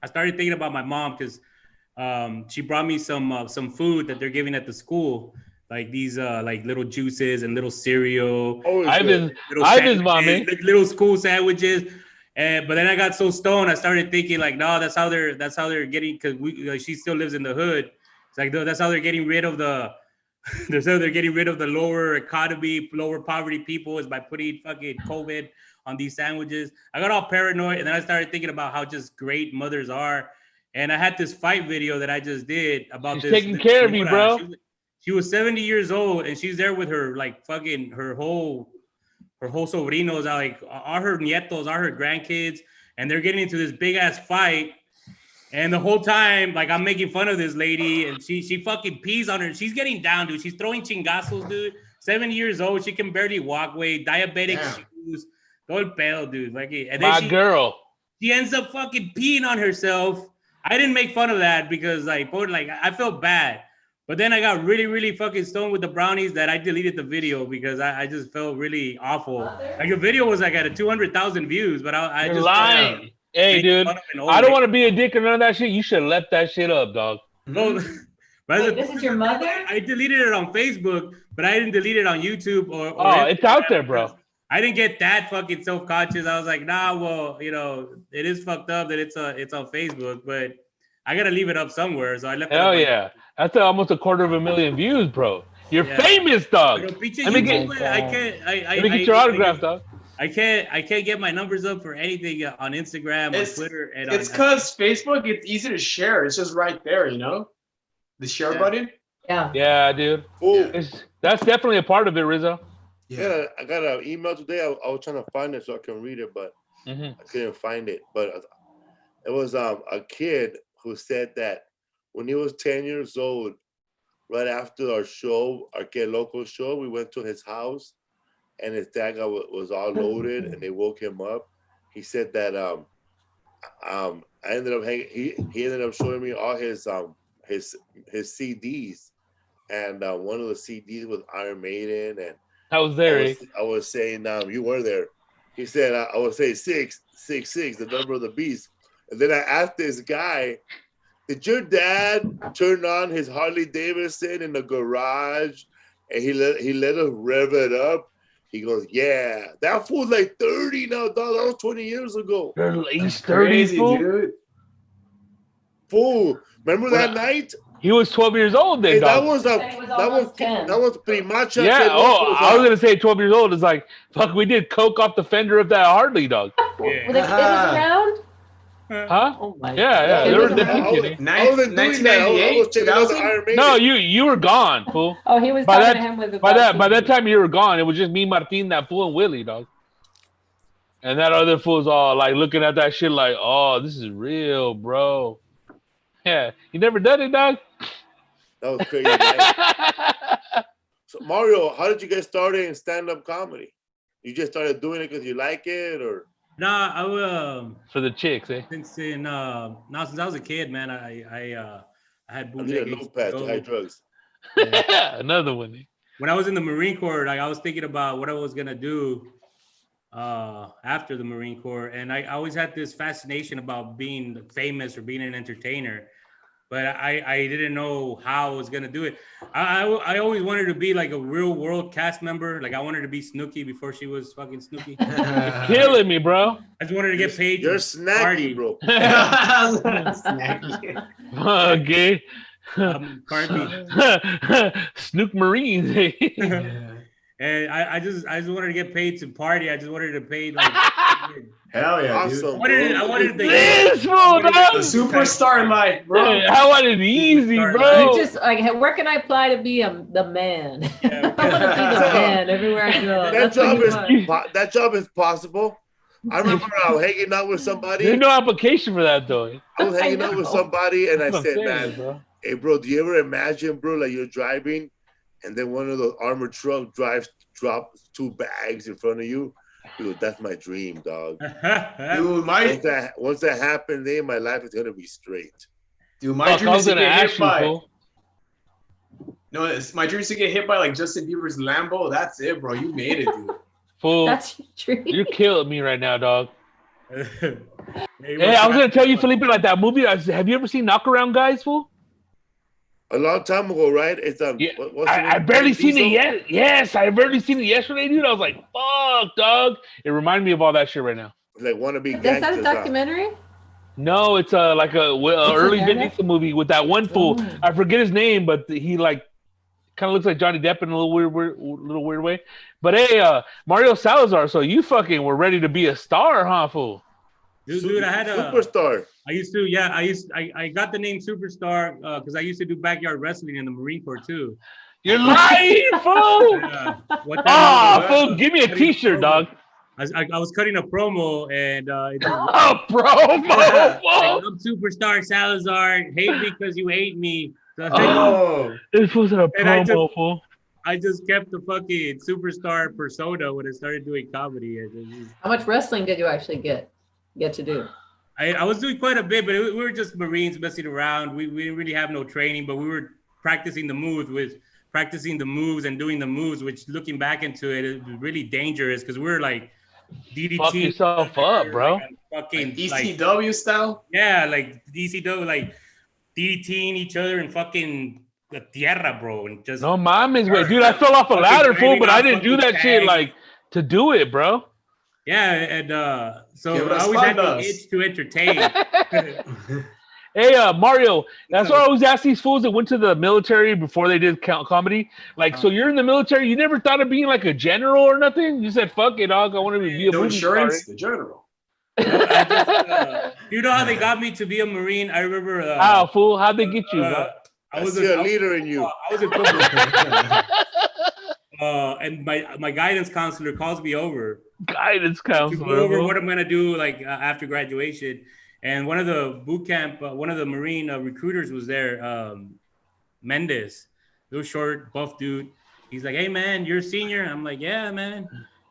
Speaker 5: I started thinking about my mom because she brought me some food that they're giving at the school, like these like little juices and little cereal.
Speaker 4: Ivan's mommy,
Speaker 5: little school sandwiches. But then I got so stoned, I started thinking like, no, that's how they're getting, because she still lives in the hood. It's like that's how they're getting rid of the lower economy, lower poverty people, is by putting fucking COVID on these sandwiches. I got all paranoid, and then I started thinking about how just great mothers are. And I had this fight video that I just did about
Speaker 4: she's taking care of me, bro.
Speaker 5: She was 70 years old, and she's there with her like fucking her whole sobrinos, like all her nietos, all her grandkids, and they're getting into this big ass fight. And the whole time, like I'm making fun of this lady, and she fucking pees on her. She's getting down, dude. She's throwing chingazos, dude. 70 years old, she can barely walk. Diabetic shoes, todo el pedo, dude. Like, and then
Speaker 4: girl.
Speaker 5: She ends up fucking peeing on herself. I didn't make fun of that because like I felt bad. But then I got really, really fucking stoned with the brownies that I deleted the video because I just felt really awful. Like the video was like at 200,000 views, but I
Speaker 4: You're
Speaker 5: just
Speaker 4: lying. Hey, dude, I don't want to be a dick or none of that shit. You should have left that shit up, dog.
Speaker 5: No,
Speaker 1: wait, this is your mother?
Speaker 5: I deleted it on Facebook, but I didn't delete it on YouTube or
Speaker 4: it's out there, bro.
Speaker 5: I didn't get that fucking self-conscious. I was like, nah, well, it is fucked up that it's on Facebook, but I gotta leave it up somewhere. So I left it up.
Speaker 4: Hell yeah. That's almost 250,000 views, bro. You're famous, dog.
Speaker 5: Let me get
Speaker 4: your autograph, dog.
Speaker 5: I can't get my numbers up for anything on Instagram or Twitter. And
Speaker 3: it's because Facebook, it's easy to share. It's just right there, the share button.
Speaker 4: Yeah, dude. That's definitely a part of it, Rizzo.
Speaker 2: Yeah, I got an email today. I was trying to find it so I can read it, but I couldn't find it. But it was a kid who said that when he was 10 years old, right after our show, our Que Loco show, we went to his house, and his dad was all loaded, and they woke him up. He said that I ended up he ended up showing me all his CDs, and one of the CDs was Iron Maiden, and
Speaker 4: I was there.
Speaker 2: I was saying, you were there. He said, I would say 666, the number of the beast. And then I asked this guy, did your dad turn on his Harley Davidson in the garage and he let us rev it up? He goes, yeah. That fool's like 30 now, dog. That was 20 years ago.
Speaker 4: He's 30, fool.
Speaker 6: Dude.
Speaker 2: Fool. Remember that night?
Speaker 4: He was 12 years old then,
Speaker 2: Hey,
Speaker 4: dog.
Speaker 2: that was pretty much.
Speaker 4: Yeah, I was going to say 12 years old. It's like, fuck, we did coke off the fender of that Harley, dog.
Speaker 1: Were the kids around?
Speaker 4: Huh?
Speaker 1: Oh my
Speaker 4: yeah. They were definitely kidding.
Speaker 6: 1998.
Speaker 4: No, you were gone, fool.
Speaker 1: Oh, he was talking to him with the
Speaker 4: by that time you were gone. It was just me, Martin, that fool, and Willie, dog. And that other fool's all like looking at that shit like, oh, this is real, bro. Yeah, you never done it, dog.
Speaker 2: That was crazy. So Mario, how did you get started in stand-up comedy? You just started doing it because you like it, or?
Speaker 5: Nah, I
Speaker 4: for the chicks, eh?
Speaker 5: Since I was a kid, man, I had bootleg
Speaker 2: low patch to high drugs.
Speaker 5: Yeah.
Speaker 4: Another one.
Speaker 5: When I was in the Marine Corps, like I was thinking about what I was gonna do after the Marine Corps, and I always had this fascination about being famous or being an entertainer, but I didn't know how I was gonna do it. I always wanted to be like a real world cast member. Like I wanted to be Snooki before she was fucking Snooki.
Speaker 4: You're killing me, bro.
Speaker 5: I just wanted to get paid.
Speaker 2: You're snacky,
Speaker 5: party.
Speaker 2: bro.
Speaker 6: Snacky.
Speaker 4: Okay.
Speaker 5: Cardi.
Speaker 4: Snook Marines. Eh?
Speaker 5: And I just wanted to get paid to party. I just wanted to pay like
Speaker 6: Hell yeah,
Speaker 2: awesome,
Speaker 6: dude.
Speaker 5: I wanted the
Speaker 6: superstar life, bro.
Speaker 4: I want it easy, bro.
Speaker 1: You just like, where can I apply to be the man?
Speaker 5: Yeah.
Speaker 1: I want to be the man everywhere I go.
Speaker 2: That job is possible. I remember I was hanging out with somebody.
Speaker 4: There's no application for that though.
Speaker 2: I was hanging out with somebody, and I
Speaker 4: That's
Speaker 2: said,
Speaker 4: what I'm saying,
Speaker 2: "Man,
Speaker 4: bro.
Speaker 2: hey, bro, do you ever imagine, bro, like you're driving, and then one of those armored truck drops 2 bags in front of you? Dude, that's my dream, dog.
Speaker 6: Dude,
Speaker 2: Once that happens, then my life is gonna be straight.
Speaker 6: Dude, my dream is to get hit by.
Speaker 4: fool.
Speaker 6: No, my dream is to get hit by like Justin Bieber's Lambo. That's it, bro. You made it, dude.
Speaker 4: Fool,
Speaker 1: That's your dream.
Speaker 4: you're killing me right now, dog. Hey, I was gonna tell you, Felipe, like that movie. Have you ever seen Knockaround Guys, fool?
Speaker 2: A long time ago, right? It's
Speaker 4: Yeah, I barely seen it yet. Yes, I barely seen it yesterday, dude. I was like, fuck, dog. It reminded me of all that shit right now.
Speaker 2: Like wannabe
Speaker 1: Is that a
Speaker 2: gangsters.
Speaker 1: documentary?
Speaker 4: No, it's like a early Vin Diesel movie with that one fool.
Speaker 1: Oh.
Speaker 4: I forget his name, but he like kind of looks like Johnny Depp in a little weird way. But hey, Mario Salazar, so you fucking were ready to be a star, huh, fool?
Speaker 5: Dude, I had a
Speaker 2: Superstar.
Speaker 5: I got the name Superstar because I used to do backyard wrestling in the Marine Corps too.
Speaker 4: You're lying, fool! Fool, give me a t-shirt, dog.
Speaker 5: I was cutting a promo and
Speaker 4: promo!
Speaker 5: I'm Superstar Salazar. Hate me because you hate me.
Speaker 6: Oh,
Speaker 4: this wasn't a promo, fool.
Speaker 5: I just kept the fucking superstar persona when I started doing comedy.
Speaker 1: How much wrestling did you actually get to do?
Speaker 5: I was doing quite a bit, but we were just Marines messing around. We didn't really have no training, but we were practicing the moves and doing the moves, which looking back into it, it was really dangerous because we were like DDT.
Speaker 4: Fuck yourself up, bro.
Speaker 5: Fucking
Speaker 6: ECW style?
Speaker 5: Yeah, like DCW, like DDTing each other and fucking the tierra, bro. And just
Speaker 4: no mames, wait, dude, I fell off a ladder, fool, but I didn't do that shit like to do it, bro.
Speaker 5: Yeah, and so I always had the itch to entertain.
Speaker 4: Hey, Mario, that's why I always ask these fools that went to the military before they did comedy. Like, so you're in the military, you never thought of being like a general or nothing? You said, fuck it, dog, I want to be a
Speaker 6: no
Speaker 4: movie
Speaker 6: insurance,
Speaker 4: star.
Speaker 6: the general.
Speaker 5: You know how they got me to be a Marine? I remember.
Speaker 4: How, fool? How'd they get you, bro?
Speaker 2: I was a leader in you.
Speaker 5: I was a football. And my guidance counselor calls me over.
Speaker 4: Guidance
Speaker 5: To
Speaker 4: counselor.
Speaker 5: go over what I'm gonna do like after graduation. And one of the boot camp, one of the Marine recruiters was there, Mendez, little short, buff dude. He's like, "Hey man, you're a senior." I'm like, "Yeah, man."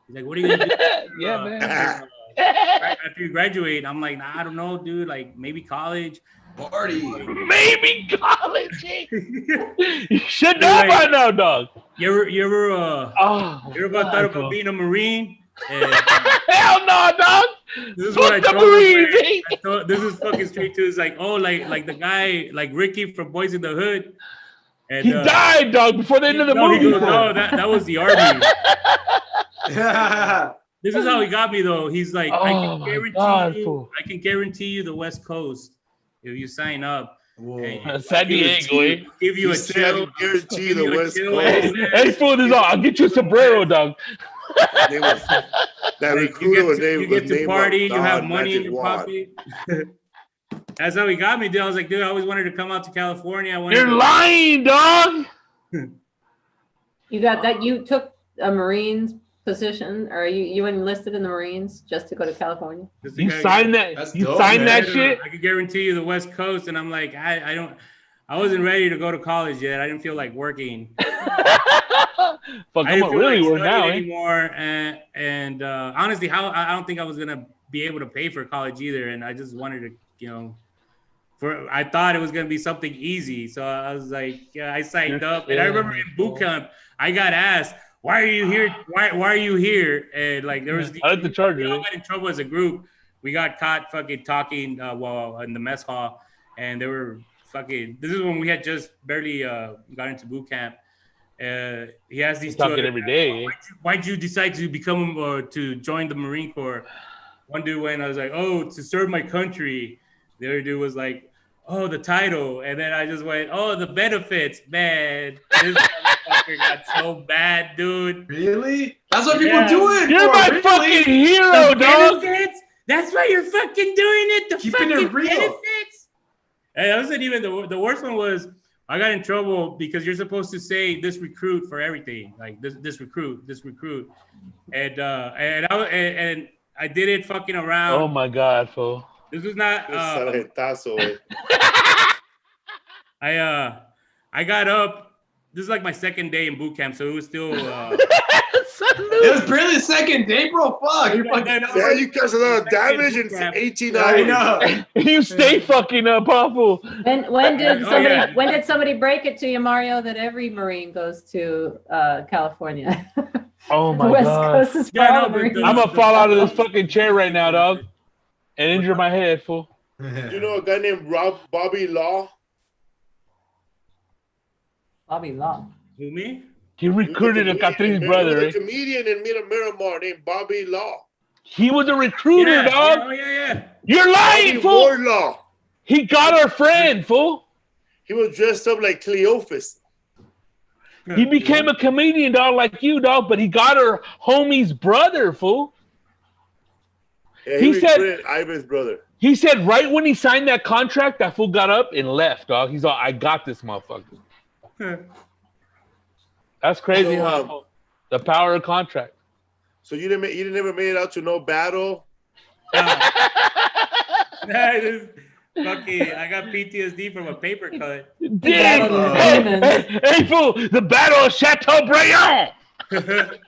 Speaker 5: He's like, "What are you gonna do?"
Speaker 4: Yeah, man.
Speaker 5: After you graduate, I'm like, "Nah, I don't know, dude. Like maybe college."
Speaker 6: Party.
Speaker 4: Maybe college. You should know by now, dog.
Speaker 5: You ever thought about being a Marine? And,
Speaker 4: hell no, dog.
Speaker 5: This is
Speaker 4: Fuck
Speaker 5: what I
Speaker 4: the
Speaker 5: told
Speaker 4: Marines.
Speaker 5: him. This is fucking straight to. It's like, oh, like the guy, like Ricky from Boys in the Hood. And,
Speaker 4: he died, dog, before the end of the movie.
Speaker 5: He goes, no, that was the army. This is how he got me though. He's like, I can guarantee you the West Coast if you sign up.
Speaker 4: San Diego,
Speaker 5: give you a chill.
Speaker 2: Guarantee the West Coast.
Speaker 4: Hey, fool, this all. I'll get you a sombrero, dog.
Speaker 2: That recruiter
Speaker 5: you get to party, you have money in your pocket. That's how he got me, dude. I was like, dude, I always wanted to come out to California.
Speaker 4: You're lying, dog.
Speaker 1: You got that? You took a Marines position, or you enlisted in the Marines just to go to California?
Speaker 4: You signed that? You signed that shit?
Speaker 5: I can guarantee you the West Coast, and I'm like, I wasn't ready to go to college yet. I didn't feel like working.
Speaker 4: Fuck, I'm gonna really work now
Speaker 5: anymore. And honestly, I don't think I was gonna be able to pay for college either. And I just wanted to, I thought it was gonna be something easy. So I was like, yeah, I signed up. And I remember in boot camp, I got asked, why are you here? Why are you here? And like there was
Speaker 4: I like the charger.
Speaker 5: We all got in trouble as a group. We got caught fucking talking while in the mess hall, and they were fucking. This is when we had just barely got into boot camp. He has these
Speaker 4: talking every day.
Speaker 5: Why'd you decide to become or to join the Marine Corps? One dude went, I was like, oh, to serve my country. The other dude was like, oh, the title. And then I just went, oh, the benefits. Man, this motherfucker got so bad, dude.
Speaker 6: Really? That's what people do it.
Speaker 4: You're my fucking hero, dog.
Speaker 5: Benefits? That's why you're fucking doing it. The
Speaker 6: keeping it real.
Speaker 5: Benefits. And that wasn't even the worst one was I got in trouble because you're supposed to say this recruit for everything, like this recruit, and I did it fucking around.
Speaker 4: Oh my god, fool!
Speaker 5: This was not. I got up. This is like my second day in boot camp, so it was still.
Speaker 6: It was barely the second day, bro. Fuck. You're fucking.
Speaker 2: Yeah, you caused a lot of damage in 18 hours.
Speaker 6: I know.
Speaker 4: You stay fucking up, awful.
Speaker 1: When did somebody break it to you, Mario, that every Marine goes to California?
Speaker 4: Oh my
Speaker 1: West
Speaker 4: god!
Speaker 1: Coast is for all Marines.
Speaker 4: I'm gonna fall out of this fucking chair right now, dog, and injure my head, fool.
Speaker 2: You know a guy named Bobby Law?
Speaker 1: Bobby Law.
Speaker 5: Who, me?
Speaker 4: He recruited a Catrine's brother.
Speaker 2: A comedian in Miramar named Bobby Law.
Speaker 4: He was a recruiter, dog.
Speaker 5: Oh, yeah.
Speaker 4: You're lying, fool.
Speaker 2: Law.
Speaker 4: He got our friend, fool.
Speaker 2: He was dressed up like Cleophas.
Speaker 4: He became a comedian, dog, like you, dog, but he got her homie's brother, fool.
Speaker 2: Yeah, he said Ivan's brother.
Speaker 4: He said right when he signed that contract, that fool got up and left, dog. He's all, I got this motherfucker. That's crazy, huh? The power of contract.
Speaker 2: So you didn't ever made it out to no battle?
Speaker 5: I got PTSD from a paper cut.
Speaker 4: Hey, fool! The Battle of Chateaubriand.
Speaker 2: I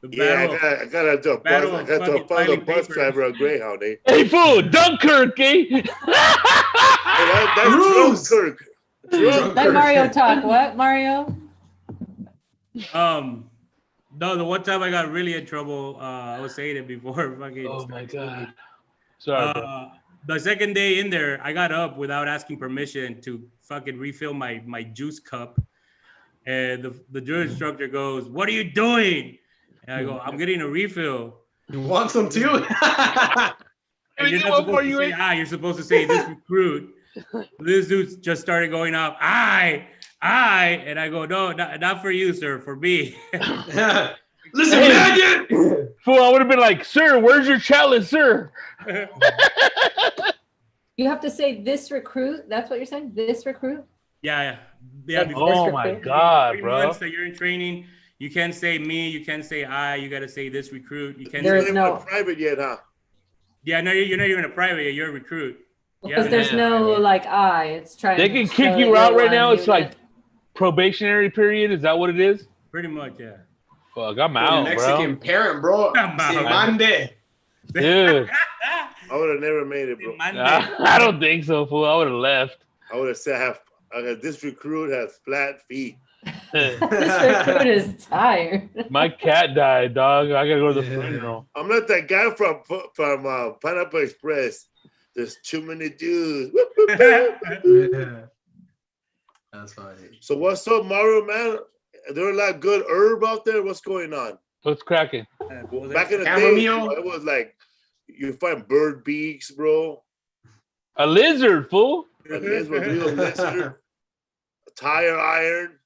Speaker 2: got to follow the bus driver on Greyhound, eh?
Speaker 4: Hey, fool! Dunkirk, eh?
Speaker 2: That's Dunkirk.
Speaker 1: Let Mario talk. What, Mario?
Speaker 5: No, the one time I got really in trouble, I was saying it before. Fucking.
Speaker 4: Oh my god. Sorry, bro.
Speaker 5: The second day in there, I got up without asking permission to fucking refill my juice cup. And the drill instructor goes, "What are you doing?" And I go, "I'm getting a refill."
Speaker 6: You want some too?
Speaker 5: And you're not supposed to say, you're supposed to say this recruit. This dude just started going off, I, and I go, no, not for you, sir, for me.
Speaker 6: Listen, maggot!
Speaker 4: Fool, I would have been like, sir, where's your chalice, sir?
Speaker 1: You have to say this recruit. That's what you're saying? This recruit?
Speaker 5: Yeah.
Speaker 4: Oh my god,
Speaker 5: 3
Speaker 4: bro.
Speaker 5: months that you're in training, you can't say me, you can't say I, you got to say this recruit. You can't.
Speaker 1: There is no
Speaker 2: private yet, huh?
Speaker 5: Yeah, no, you're not even a private yet. You're a recruit.
Speaker 1: Because there's no like I. It's trying.
Speaker 4: They can kick you out right now. It's like probationary period. Is that what it is?
Speaker 5: Pretty much, yeah.
Speaker 4: Fuck, I'm out,
Speaker 6: Mexican
Speaker 4: bro.
Speaker 6: parent, bro.
Speaker 5: I'm out.
Speaker 6: Mande.
Speaker 4: Dude.
Speaker 2: I would have never made it, bro.
Speaker 4: I don't think so, fool. I would have left.
Speaker 2: I would have said, this recruit has flat feet.
Speaker 1: This recruit is tired.
Speaker 4: My cat died, dog. I gotta go to the funeral.
Speaker 2: I'm not that guy from Pineapple Express. There's too many dudes.
Speaker 6: That's funny.
Speaker 2: So what's up, Mario, man? Are there a lot of good herb out there? What's going on?
Speaker 4: What's cracking?
Speaker 2: Back in the day, it was like you find bird beaks, bro.
Speaker 4: A lizard, fool.
Speaker 2: A lizard. A tire iron.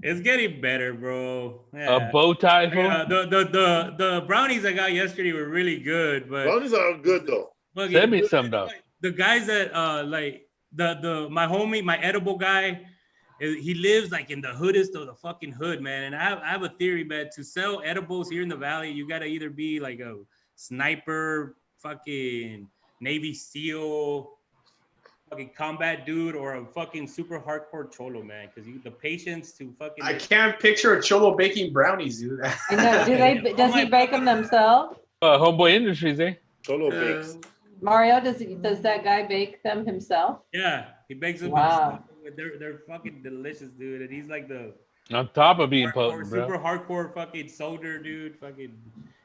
Speaker 5: It's getting better, bro. Yeah.
Speaker 4: A bow tie, fool.
Speaker 5: The brownies I got yesterday were really good, but
Speaker 2: brownies are good though.
Speaker 4: Send me some though.
Speaker 5: The guys that like my homie, my edible guy, he lives like in the hoodest of the fucking hood, man. And I have a theory, man. To sell edibles here in the valley, you gotta either be like a sniper, fucking Navy SEAL, fucking combat dude, or a fucking super hardcore cholo, man. Because the patience to fucking.
Speaker 6: I can't picture a cholo baking brownies, dude.
Speaker 1: I know. Does he bake them themselves?
Speaker 4: Homeboy Industries, eh?
Speaker 2: Cholo bakes.
Speaker 1: Mario, does that guy bake them himself?
Speaker 5: Yeah, he bakes them.
Speaker 1: Wow.
Speaker 5: They're fucking delicious, dude. And he's like the
Speaker 4: on top of being potent, bro.
Speaker 5: Super hardcore fucking soldier, dude. Fucking.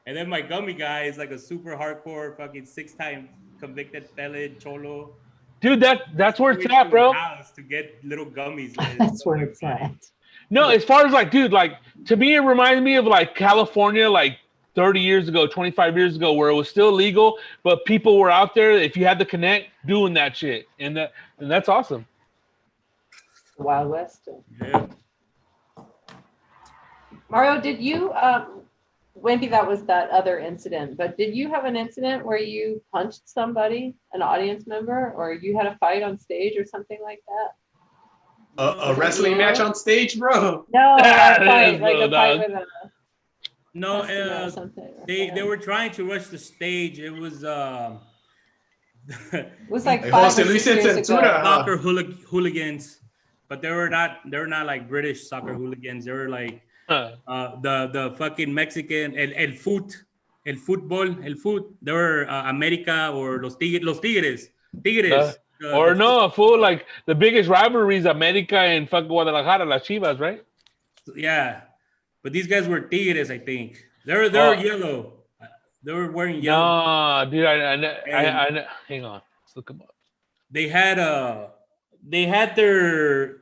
Speaker 5: And then my gummy guy is like a super hardcore fucking 6-time convicted felon cholo.
Speaker 4: Dude, that's where it's at, bro.
Speaker 5: To get little gummies.
Speaker 1: That's where it's at.
Speaker 4: No, as far as like, dude, like to me, it reminds me of like California, like 30 years ago, 25 years ago, where it was still legal, but people were out there, if you had the connect, doing that shit. And that's awesome.
Speaker 1: Wild West.
Speaker 5: Yeah.
Speaker 1: Mario, did you maybe that was that other incident, but did you have an incident where you punched somebody, an audience member, or you had a fight on stage or something like that?
Speaker 6: A wrestling match on stage, bro?
Speaker 1: No, a fight, like a fight with a
Speaker 5: no, they were trying to rush the stage. It was
Speaker 1: it was like 5 or 6 years ago.
Speaker 5: Soccer hooligans, but they were not like British soccer hooligans. They were like the fucking Mexican el fútbol. They were America or los Tigres.
Speaker 4: Or no, fool, like the biggest rivalries, America and fucking Guadalajara, las Chivas, right?
Speaker 5: Yeah. But these guys were Tigres, I think. They were yellow. They were wearing yellow.
Speaker 4: No, dude, I hang on. Let's look them up.
Speaker 5: They had their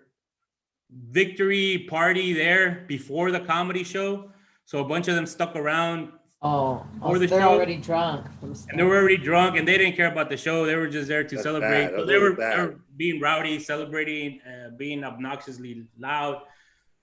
Speaker 5: victory party there before the comedy show. So a bunch of them stuck around.
Speaker 1: They're already drunk.
Speaker 5: And they were already drunk, and they didn't care about the show. They were just there to celebrate. So they were being rowdy, celebrating, being obnoxiously loud.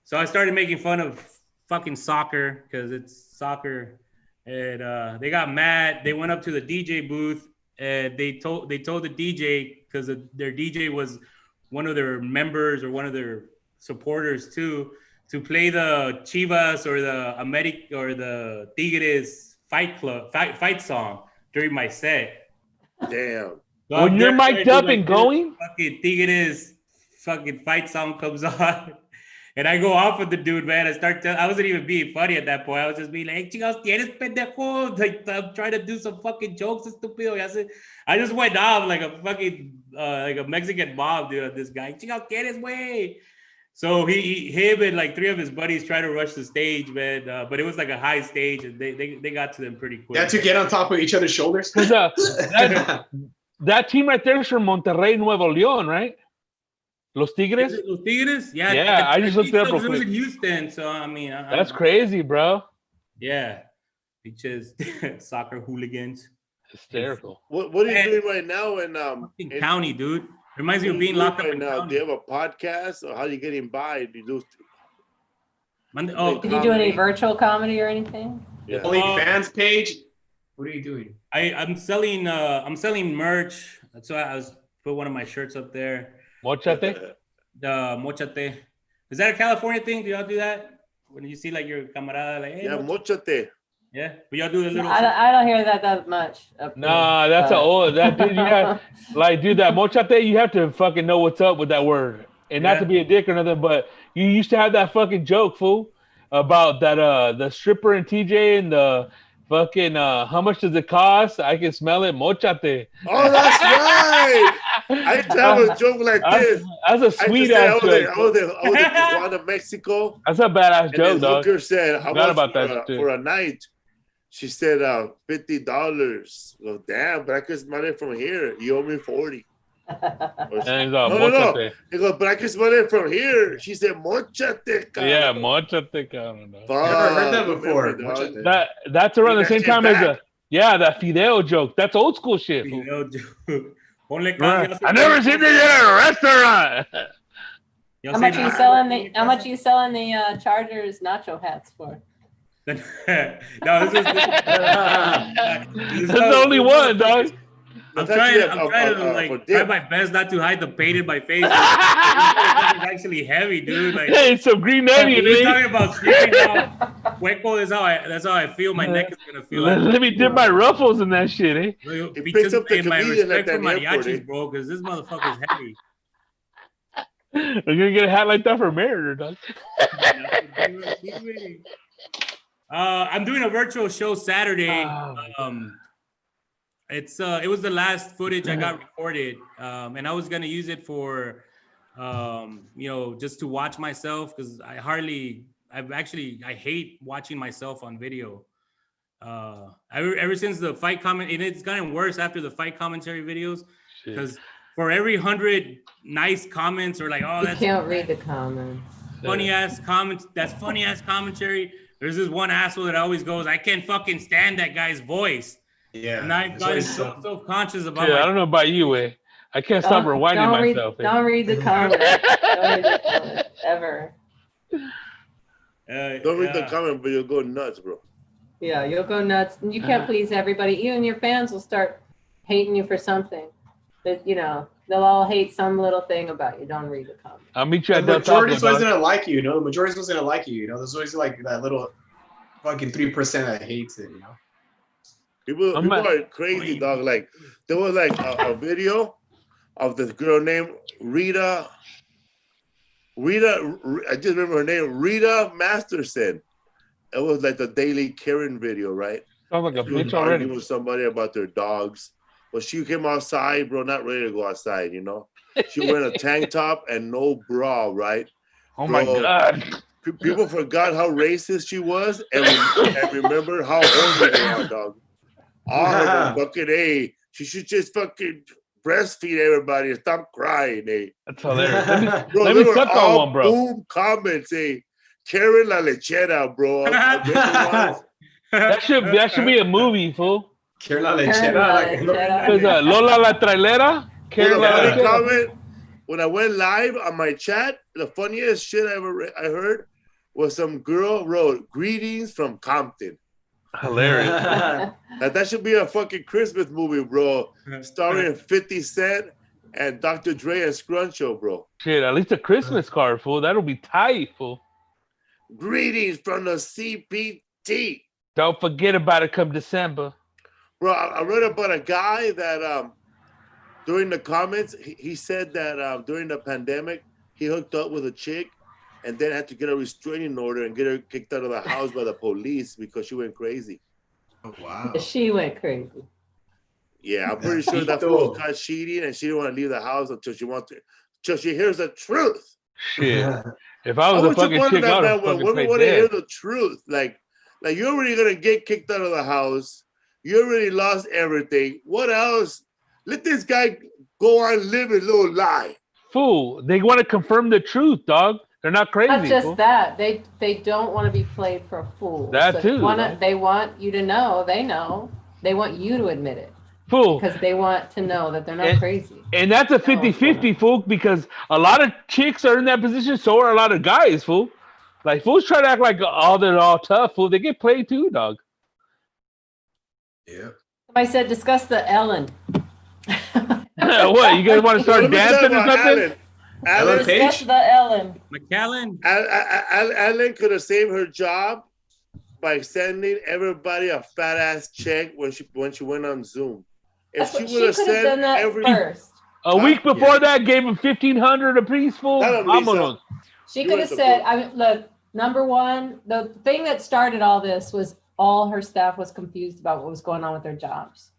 Speaker 5: So I started making fun of fucking soccer because it's soccer, and they got mad. They went up to the DJ booth and they told the DJ, because their DJ was one of their members or one of their supporters too, to play the Chivas or the America or the Tigres fight song during my set.
Speaker 2: Damn.
Speaker 5: So
Speaker 4: when you're mic'd up and going,
Speaker 5: fucking Tigres fucking fight song comes on. And I go off with the dude, man. I wasn't even being funny at that point. I was just being like, hey, chicos, tienes pendejo. Like, I'm trying to do some fucking jokes, estúpido. I just went off like a fucking, like a Mexican mob, dude, this guy. Chicos, tienes, way. So him and like 3 of his buddies tried to rush the stage, man. But it was like a high stage, and they got to them pretty quick.
Speaker 6: They had to get on top of each other's shoulders.
Speaker 4: That team right there is from Monterrey, Nuevo León, right? Los Tigres?
Speaker 5: Los Tigres? Yeah.
Speaker 4: Yeah, I just looked it up real quick.
Speaker 5: It was in Houston, so I mean.
Speaker 4: That's crazy, bro.
Speaker 5: Yeah. It's just soccer hooligans.
Speaker 4: Hysterical.
Speaker 2: What are you doing right now in
Speaker 5: county, dude? Reminds me of being locked up
Speaker 2: right
Speaker 5: in
Speaker 2: now.
Speaker 5: county.
Speaker 2: Do you have a podcast, or how are you getting by? Do you do?
Speaker 1: Did you do any virtual comedy or anything?
Speaker 2: Yeah.
Speaker 6: OnlyFans page. What are you doing?
Speaker 5: I'm selling merch. That's why I was put one of my shirts up there.
Speaker 4: Mochate?
Speaker 5: The mochate. Is that a California thing? Do y'all do that? When you see like your camarada, like, hey,
Speaker 2: yeah, mochate.
Speaker 5: Yeah, but y'all do the little.
Speaker 1: I don't hear that much.
Speaker 4: Nah, that's that dude. You have, like, dude, that mochate. You have to fucking know what's up with that word, and not to be a dick or nothing. But you used to have that fucking joke, fool, about that the stripper and TJ and the Fucking, how much does it cost? I can smell it. Mochate.
Speaker 2: Oh, that's right. I used to have a joke like this.
Speaker 4: That's a sweet ass joke.
Speaker 2: I was in Tijuana, Mexico.
Speaker 4: That's a badass
Speaker 2: And
Speaker 4: joke,
Speaker 2: the
Speaker 4: dog.
Speaker 2: hooker said, "How much
Speaker 4: about that
Speaker 2: for a night?" She said, $50. Well, damn, but I can smell it from here. You owe me 40. No. He goes, but I can smell it from here. She said, mochate, cabrón.
Speaker 4: Yeah, mochate, cabrón.
Speaker 6: Never heard that before.
Speaker 4: That's around the same time as that fideo joke. That's old school shit. I never seen it at a restaurant.
Speaker 1: How much are you selling the Chargers nacho hats for?
Speaker 5: No, this is
Speaker 4: that's the only one, dog.
Speaker 5: I'm trying to try my best not to hide the pain in my face. It's actually heavy, dude. Like,
Speaker 4: hey, it's some green onion.
Speaker 5: You're talking about sleeping now. Hueco, that's how I feel. My neck is gonna feel.
Speaker 4: Let me dip my ruffles in that shit, eh?
Speaker 2: He picks up the
Speaker 5: my
Speaker 2: comedian
Speaker 5: respect
Speaker 2: at
Speaker 5: for
Speaker 2: that
Speaker 5: mariachis,
Speaker 2: airport,
Speaker 5: bro, because this motherfucker's heavy.
Speaker 4: We're gonna get a hat like that for Mariner, dog.
Speaker 5: I'm doing a virtual show Saturday. It was the last footage I got recorded, and I was gonna use it for, just to watch myself because I hate watching myself on video. Ever since the fight comment, and it's gotten worse after the fight commentary videos, because for every 100 nice comments or like, oh,
Speaker 1: you can't read the comments.
Speaker 5: Funny ass comments. That's funny ass commentary. There's this one asshole that always goes, I can't fucking stand that guy's voice.
Speaker 6: Yeah.
Speaker 5: And I've gotten so self-conscious about
Speaker 4: I don't know about you, eh? I can't stop rewinding myself.
Speaker 1: Don't read the comments. Don't read the comments, ever.
Speaker 2: Don't read the comment, but you'll go nuts, bro.
Speaker 1: Yeah, you'll go nuts. And you can't please everybody. Even your fans will start hating you for something. That, they'll all hate some little thing about you. Don't read the comments.
Speaker 4: I'll meet you at
Speaker 6: the majority's always gonna like you, The majority's always gonna like you, There's always like that little fucking 3% that hates it,
Speaker 2: People are crazy, dog. Like there was like a video of this girl named Rita. I just remember her name, Rita Masterson. It was like the Daily Karen video, right?
Speaker 4: Sounds like a bitch already.
Speaker 2: Arguing with somebody about their dogs. But she came outside, bro, not ready to go outside, She wearing a tank top and no bra, right?
Speaker 4: Oh my God.
Speaker 2: People forgot how racist she was and remember how horny they are, dog. Oh, fucking A. She should just fucking breastfeed everybody and stop crying, eh?
Speaker 4: That's hilarious. Let me suck on one, bro.
Speaker 2: Boom comments, eh? Karen La Lechera, bro.
Speaker 4: That should be a movie, fool.
Speaker 6: Karen La Lechera.
Speaker 4: Lola La Trailera. Karen La Lechera.
Speaker 2: Comment, when I went live on my chat, the funniest shit I heard was some girl wrote, "Greetings from Compton."
Speaker 4: Hilarious.
Speaker 2: That should be a fucking Christmas movie, bro. Starring 50 Cent and Dr. Dre and Scruncho, bro.
Speaker 4: Shit, at least a Christmas card, fool. That'll be tight, fool.
Speaker 2: Greetings from the CPT.
Speaker 4: Don't forget about it come December.
Speaker 2: Bro, I read about a guy that during the comments, he said that during the pandemic, he hooked up with a chick and then had to get a restraining order and get her kicked out of the house by the police because she went crazy.
Speaker 6: Oh, wow.
Speaker 1: She went crazy.
Speaker 2: Yeah, I'm pretty sure that fool was caught cheating and she didn't want to leave the house until she hears the truth.
Speaker 4: Shit. If I was a fucking chick, I would have fucking
Speaker 2: women want to hear the truth. Like you're already going to get kicked out of the house. You already lost everything. What else? Let this guy go on live his little lie.
Speaker 4: Fool, they want to confirm the truth, dog. They're not crazy.
Speaker 1: Not just
Speaker 4: fool.
Speaker 1: that. They don't want to be played for a fool.
Speaker 4: That too.
Speaker 1: They want you to know. They know. They want you to admit it.
Speaker 4: Fool.
Speaker 1: Because they want to know that they're not crazy.
Speaker 4: And that's a 50-50, fool, because a lot of chicks are in that position, so are a lot of guys, fool. Like, fools try to act like, they're all tough, fool. They get played too, dog.
Speaker 6: Yeah.
Speaker 1: I said, discuss the Ellen.
Speaker 4: What? You guys want to start dancing or something?
Speaker 2: Ellen
Speaker 1: Discuss the Ellen.
Speaker 5: McAllen.
Speaker 2: Ellen could have saved her job by sending everybody a fat ass check when she went on Zoom. If she would have sent
Speaker 1: done that first.
Speaker 4: A week before that, gave him $1,500 a piece, fool.
Speaker 1: She could have said, look, number one, the thing that started all this was all her staff was confused about what was going on with their jobs.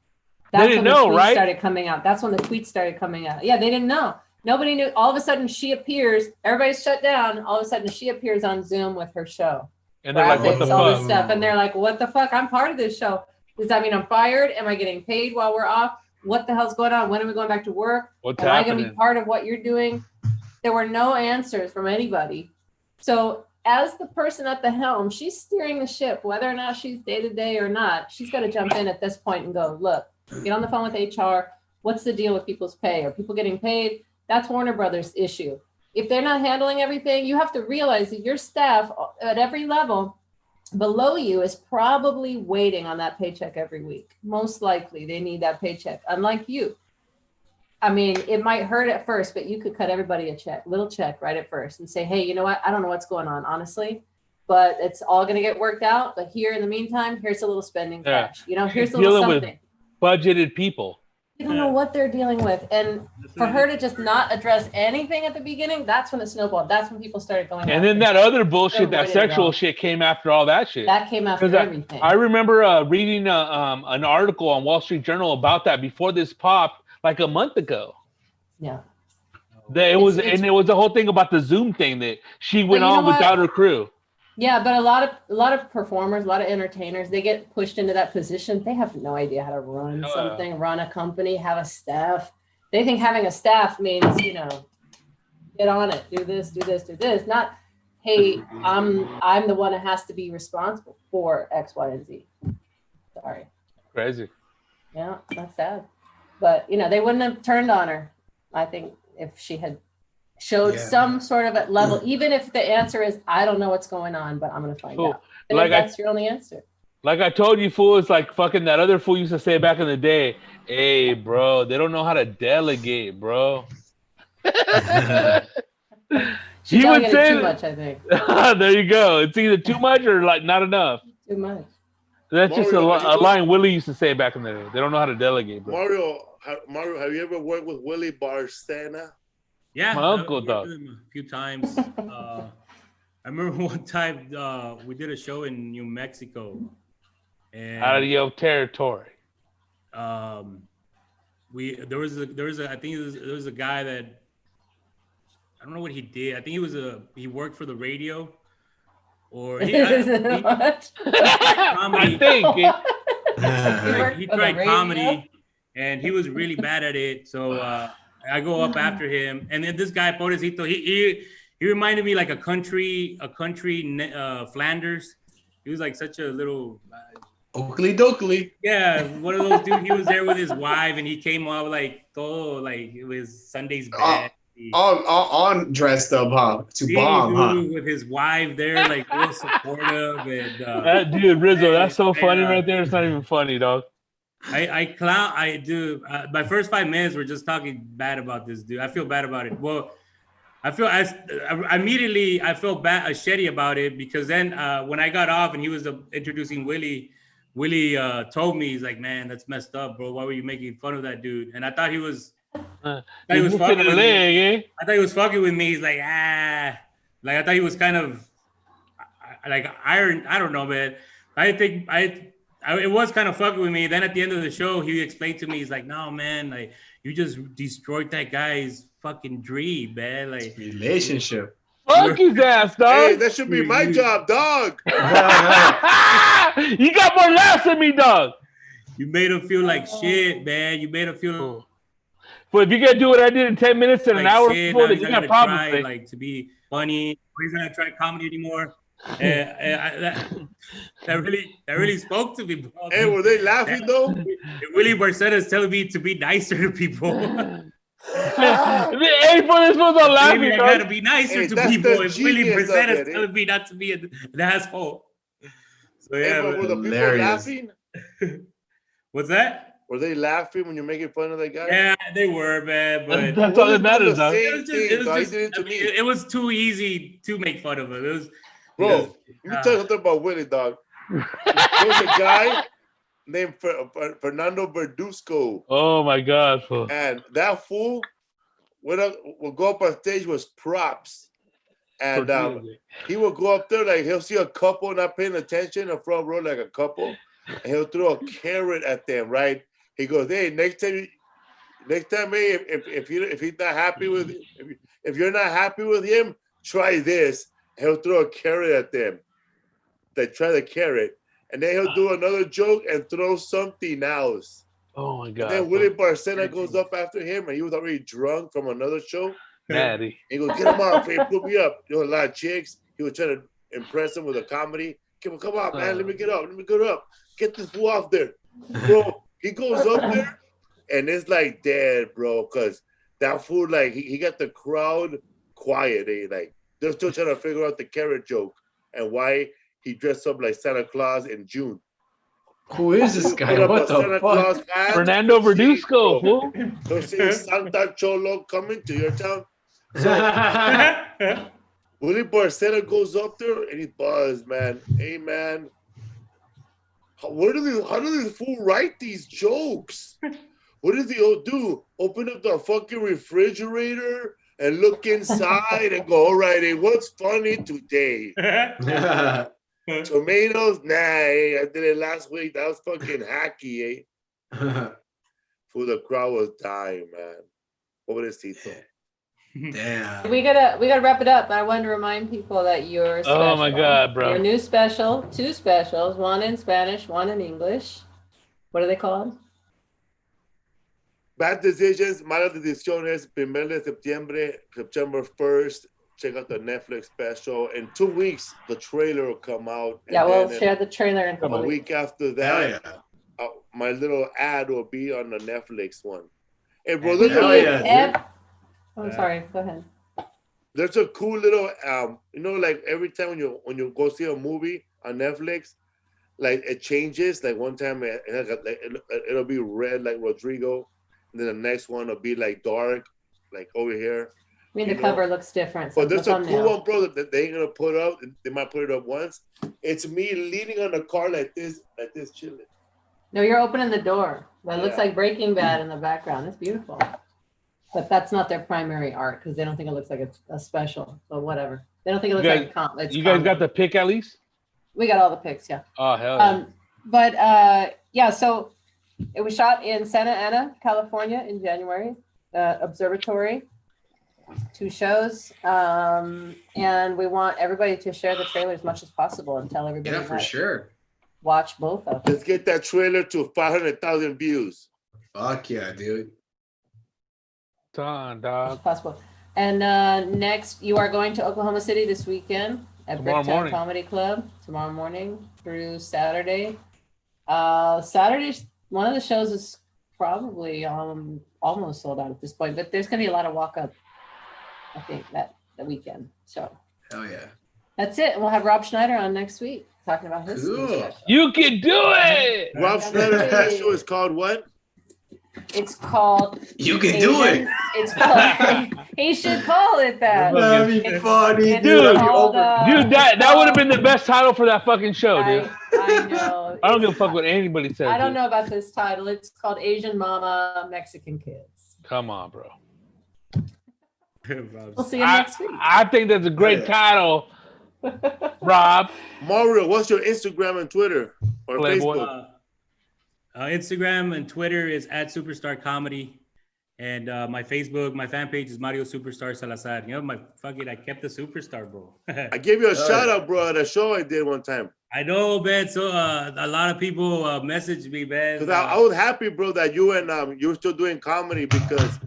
Speaker 4: They didn't know, right?
Speaker 1: Started coming out. That's when the tweets started coming out. Yeah, they didn't know. Nobody knew. All of a sudden, she appears. Everybody's shut down. All of a sudden, she appears on Zoom with her show.
Speaker 4: And they're like, what the
Speaker 1: all
Speaker 4: fuck?
Speaker 1: This stuff. And they're like, what the fuck? I'm part of this show. Does that mean I'm fired? Am I getting paid while we're off? What the hell's going on? When are we going back to work?
Speaker 4: What's
Speaker 1: Am
Speaker 4: happening?
Speaker 1: I going to be part of what you're doing? There were no answers from anybody. So as the person at the helm, she's steering the ship, whether or not she's day-to-day or not. She's got to jump in at this point and go, look, get on the phone with HR. What's the deal with people's pay? Are people getting paid? That's Warner Brothers' issue. If they're not handling everything, you have to realize that your staff at every level below you is probably waiting on that paycheck every week. Most likely they need that paycheck, unlike you. I mean, it might hurt at first, but you could cut everybody a little check right at first and say, hey, you know what? I don't know what's going on, honestly, but it's all going to get worked out. But here in the meantime, here's a little spending cash. You know, here's a little something.
Speaker 4: With budgeted people.
Speaker 1: You don't know what they're dealing with. And for her to just not address anything at the beginning, that's when it snowballed. That's when people started going.
Speaker 4: And then that other bullshit, that sexual shit came after all that shit.
Speaker 1: That came after everything.
Speaker 4: I remember reading an article on Wall Street Journal about that before this popped like a month ago.
Speaker 1: Yeah.
Speaker 4: It was the whole thing about the Zoom thing that she went on without her crew.
Speaker 1: Yeah, but a lot of performers, a lot of entertainers, they get pushed into that position. They have no idea how to run something, run a company, have a staff. They think having a staff means, you know, get on it, do this, do this, do this. Not, hey, I'm the one that has to be responsible for X, Y, and Z. Sorry.
Speaker 4: Crazy.
Speaker 1: Yeah, that's sad. But, you know, they wouldn't have turned on her, I think, if she had showed some sort of a level, even if the answer is, I don't know what's going on, but I'm going to find out. And like that's your only answer.
Speaker 4: Like I told you, fool, it's like fucking that other fool used to say back in the day, hey, bro, they don't know how to delegate, bro.
Speaker 1: She delegated too much, I think.
Speaker 4: There you go. It's either too much or like not enough.
Speaker 1: Too much.
Speaker 4: That's just a line Willie used to say back in the day. They don't know how to delegate, bro.
Speaker 2: Mario, have you ever worked with Willie Barcena?
Speaker 5: Yeah,
Speaker 4: my uncle dog.
Speaker 5: A few times. I remember one time we did a show in New Mexico. And
Speaker 4: out of your territory.
Speaker 5: There was a guy that I don't know what he did. I think he worked for the radio, or he tried comedy, and he was really bad at it. So I go up after him, and then this guy Pobrecito, he reminded me like a country Flanders. He was like such a little
Speaker 6: Oakley dokley.
Speaker 5: Yeah, one of those dudes. He was there with his wife, and he came out like todo like it was Sunday's best.
Speaker 6: All dressed up, huh? To bomb, huh?
Speaker 5: With his wife there, like real supportive. And
Speaker 4: that dude Rizzo, that's so funny right there. It's not even funny, dog.
Speaker 5: I do. My first 5 minutes were just talking bad about this dude. I feel bad about it. Well, I felt shitty about it because then when I got off and he was introducing Willie told me, he's like, man, that's messed up, bro. Why were you making fun of that dude? And I thought he was fucking with me. I thought he was fucking with me. He's like, like I thought he was kind of like iron. I don't know, man. It was kind of fucking with me. Then at the end of the show, he explained to me, he's like, no, man, like you just destroyed that guy's fucking dream, man. Like
Speaker 6: relationship.
Speaker 4: Fuck his ass, dog.
Speaker 2: Hey, that should be my job, dog.
Speaker 4: You got more laughs than me, dog.
Speaker 5: You made him feel like shit, man. You made him feel.
Speaker 4: But if you gotta do what I did in 10 minutes and an hour before, then you got problems.
Speaker 5: Like to be funny, or he's not gonna try comedy anymore. That really spoke to me, bro.
Speaker 2: Hey, were they laughing though?
Speaker 5: Willie Barcena is telling me to be nicer to people.
Speaker 4: Hey, for this was on laughing.
Speaker 5: Maybe I gotta be nicer to people. If Willie Barcena is telling me not to be an asshole. So yeah,
Speaker 2: were the people laughing?
Speaker 5: What's that?
Speaker 2: Were they laughing when you're making fun of that guy?
Speaker 5: Yeah, they were, man. But
Speaker 4: that's all that matters, dog.
Speaker 5: It was too easy to make fun of him. It was.
Speaker 2: Bro, let me tell you something about Willie, dog. There was a guy named Fernando Verdusco.
Speaker 4: Oh my God, fool.
Speaker 2: And that fool would go up on stage with props. And he will go up there, like he'll see a couple not paying attention in the front row, like a couple, and he'll throw a carrot at them, right? He goes, hey, next time, hey, if he's not happy with if you're not happy with him, try this. He'll throw a carrot at them. They try the carrot, and then he'll do another joke and throw something else.
Speaker 4: Oh my God!
Speaker 2: And then Willie Barcena goes up after him, and he was already drunk from another show.
Speaker 4: Maddie.
Speaker 2: He goes, get him off, hey, put me up. You know, a lot of chicks. He was trying to impress him with a comedy. Come on, man, let me get up. Get this fool off there. Bro, he goes up there, and it's like dead, bro, because that fool, like, he got the crowd quiet. Like, they're still trying to figure out the carrot joke and why he dressed up like Santa Claus in June.
Speaker 6: Who is this guy? What the fuck?
Speaker 4: Fernando Verdusco.
Speaker 2: Don't say Santa Cholo coming to your town. So, Willie Barcena goes up there and he buzzed, man. Hey, man, how do these fools write these jokes? What does he do? Open up the fucking refrigerator and look inside and go, all right, hey, what's funny today? Tomatoes? Nah, hey, I did it last week. That was fucking hacky, eh? For the crowd was dying, man. Pobrecito.
Speaker 6: Damn.
Speaker 1: We gotta wrap it up, but I wanted to remind people that your special,
Speaker 4: oh my God, bro.
Speaker 1: Your new special, 2 specials, one in Spanish, one in English. What are they called?
Speaker 2: Bad Decisions, Malas Decisiones, 1 de septiembre, September 1st. Check out the Netflix special. In 2 weeks, the trailer will come out.
Speaker 1: Yeah, we'll share the trailer in
Speaker 2: a week after that. My little ad will be on the Netflix one. Hey, bro,
Speaker 1: I'm sorry. Go ahead.
Speaker 2: There's a cool little, you know, like every time when you go see a movie on Netflix, like it changes. Like one time it'll be red like Rodrigo, and then the next one will be like dark, like over here.
Speaker 1: I mean, the cover looks different.
Speaker 2: But there's a cool one, bro, that they ain't gonna put up. They might put it up once. It's me leaning on the car like this, chilling.
Speaker 1: No, you're opening the door. That looks like Breaking Bad in the background. It's beautiful. But that's not their primary art because they don't think it looks like a special. So whatever. They don't think it looks like a comp.
Speaker 4: You guys got the pic at least?
Speaker 1: We got all the pics, yeah.
Speaker 4: Oh, hell yeah.
Speaker 1: But yeah, so it was shot in Santa Ana, California in January. Observatory. 2 shows. And we want everybody to share the trailer as much as possible and tell everybody.
Speaker 6: Yeah, for sure.
Speaker 1: Watch both of them.
Speaker 2: Let's get that trailer to 500,000 views.
Speaker 6: Fuck yeah, dude.
Speaker 4: Dog.
Speaker 1: Possible. And next, you are going to Oklahoma City this weekend at Bricktown Comedy Club tomorrow morning through Saturday. Saturday's one of the shows is probably almost sold out at this point, but there's going to be a lot of walk up, I think, that weekend. So.
Speaker 6: Hell yeah.
Speaker 1: That's it. We'll have Rob Schneider on next week talking about his special.
Speaker 4: You can do it.
Speaker 2: Rob Schneider's special is called what?
Speaker 1: It's called
Speaker 6: You Can Do It.
Speaker 1: It's called he should call it that.
Speaker 6: That'd be funny,
Speaker 4: dude. Dude, that would have been the best title for that fucking show, dude.
Speaker 1: I know.
Speaker 4: I don't give a fuck what anybody says.
Speaker 1: I don't know about this title. It's called Asian Mama, Mexican Kids.
Speaker 4: Come on, bro.
Speaker 1: We'll see you next week.
Speaker 4: I think that's a great title, Rob.
Speaker 2: Mario, what's your Instagram and Twitter or Facebook?
Speaker 5: Instagram and Twitter is @Superstar Comedy, and my Facebook, my fan page is Mario Superstar Salazar. You know, I kept the Superstar, bro.
Speaker 2: I gave you a shout out, bro, at a show I did one time.
Speaker 5: I know, man. So a lot of people messaged me, man.
Speaker 2: Because I was happy, bro, that you and you were still doing comedy, because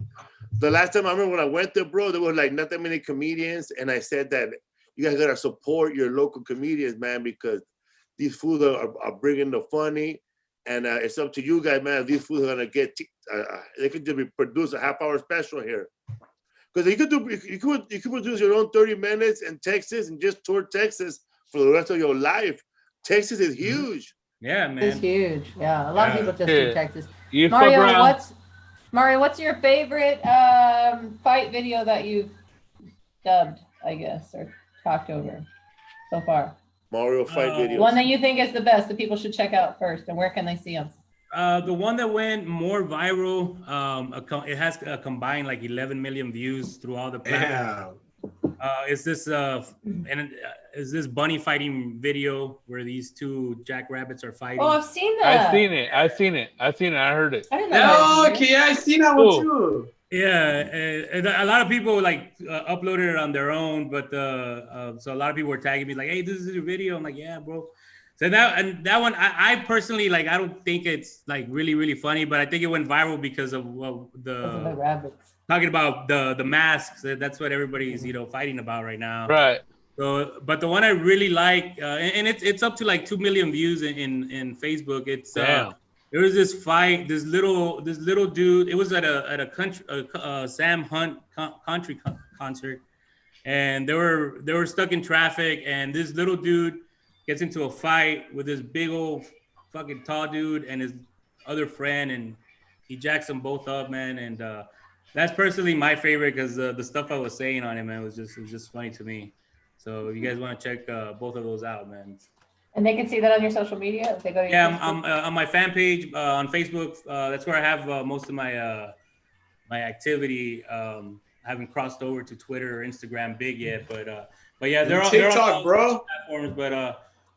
Speaker 2: the last time I remember when I went there, bro, there were like not that many comedians, and I said that you guys gotta support your local comedians, man, because these fools are bringing the funny. And it's up to you guys, man. These fools are gonna get. They could just produce a half-hour special here, because you could produce your own 30 minutes in Texas and just tour Texas for the rest of your life. Texas is huge.
Speaker 5: Yeah, man.
Speaker 1: It's huge. Yeah, a lot of people just do Texas.
Speaker 5: Mario,
Speaker 1: what's your favorite fight video that you've dubbed, I guess, or talked over so far?
Speaker 2: Mario fight videos.
Speaker 1: One that you think is the best that people should check out first, and where can they see them?
Speaker 5: The one that went more viral, it has combined like 11 million views through all the platforms. Is this is this bunny fighting video where these two jackrabbits are fighting?
Speaker 1: Oh, I've seen that.
Speaker 4: I've seen it. I heard it.
Speaker 1: I didn't know
Speaker 6: Okay, yeah, I seen that one too.
Speaker 5: Yeah, and a lot of people like uploaded it on their own, but so a lot of people were tagging me like, "Hey, this is your video." I'm like, "Yeah, bro." So that one, I personally like. I don't think it's like really funny, but I think it went viral because of
Speaker 1: the rabbits.
Speaker 5: Talking about the masks. That's what everybody's fighting about right now.
Speaker 4: Right.
Speaker 5: So, but the one I really like, and it's up to like 2 million views in Facebook. It's there was this fight, this little dude. It was at a country Sam Hunt country concert, and they were stuck in traffic, and this little dude gets into a fight with this big old fucking tall dude and his other friend, and he jacks them both up, man. And that's personally my favorite because the stuff I was saying on it, man, was just funny to me. So if you guys want to check both of those out, man.
Speaker 1: And they can see that on your social media if they go to your
Speaker 5: I'm on my fan page on Facebook. That's where I have most of my my activity. I haven't crossed over to Twitter or Instagram big yet, but yeah, they're on
Speaker 6: TikTok, bro.
Speaker 5: Platforms,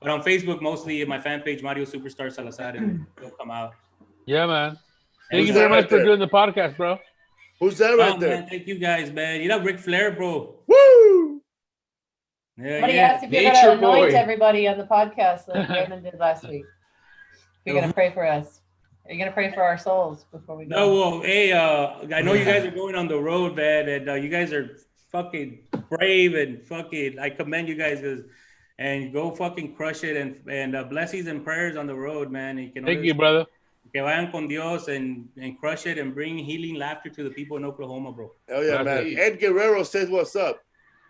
Speaker 5: but on Facebook mostly my fan page Mario Superstore Salazar, and it'll come out.
Speaker 4: Yeah, man. Thank you very much for doing the podcast, bro.
Speaker 2: Who's that right there?
Speaker 5: Man, thank you guys, man. You know Ric Flair, bro.
Speaker 2: Woo!
Speaker 5: Yeah,
Speaker 1: Somebody asked if you're gonna anoint everybody on the podcast like Raymond did last week. You're gonna pray for us. Are you gonna pray for our souls before we go?
Speaker 5: No, well, hey, I know you guys are going on the road, man, and you guys are fucking brave and fucking. I commend you guys, and go fucking crush it, and blessings and prayers on the road, man.
Speaker 4: Thank you, brother.
Speaker 5: Que vayan con Dios and crush it and bring healing laughter to the people in Oklahoma, bro.
Speaker 2: Hell yeah, man. Ed Guerrero says what's up.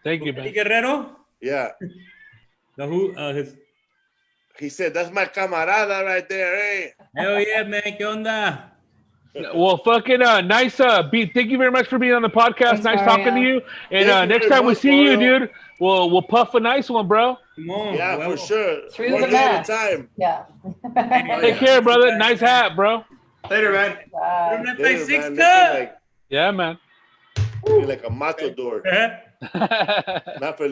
Speaker 4: Thank you, man.
Speaker 5: Ed Guerrero?
Speaker 2: Yeah.
Speaker 5: His...
Speaker 2: He said, that's my camarada right there, eh?
Speaker 5: Hell yeah, man. ¿Qué onda?
Speaker 4: Well, fucking nice. Thank you very much for being on the podcast. Nice talking to you. And next time we see you, dude, we'll puff a nice one, bro.
Speaker 5: Come on,
Speaker 2: yeah, for sure.
Speaker 1: Through the mask.
Speaker 2: Time.
Speaker 1: Yeah.
Speaker 4: Take care, brother. Nice hat, bro.
Speaker 6: Later, man.
Speaker 1: Bye.
Speaker 2: Later, man.
Speaker 4: Yeah, man.
Speaker 2: Like a matador. Not Felipe.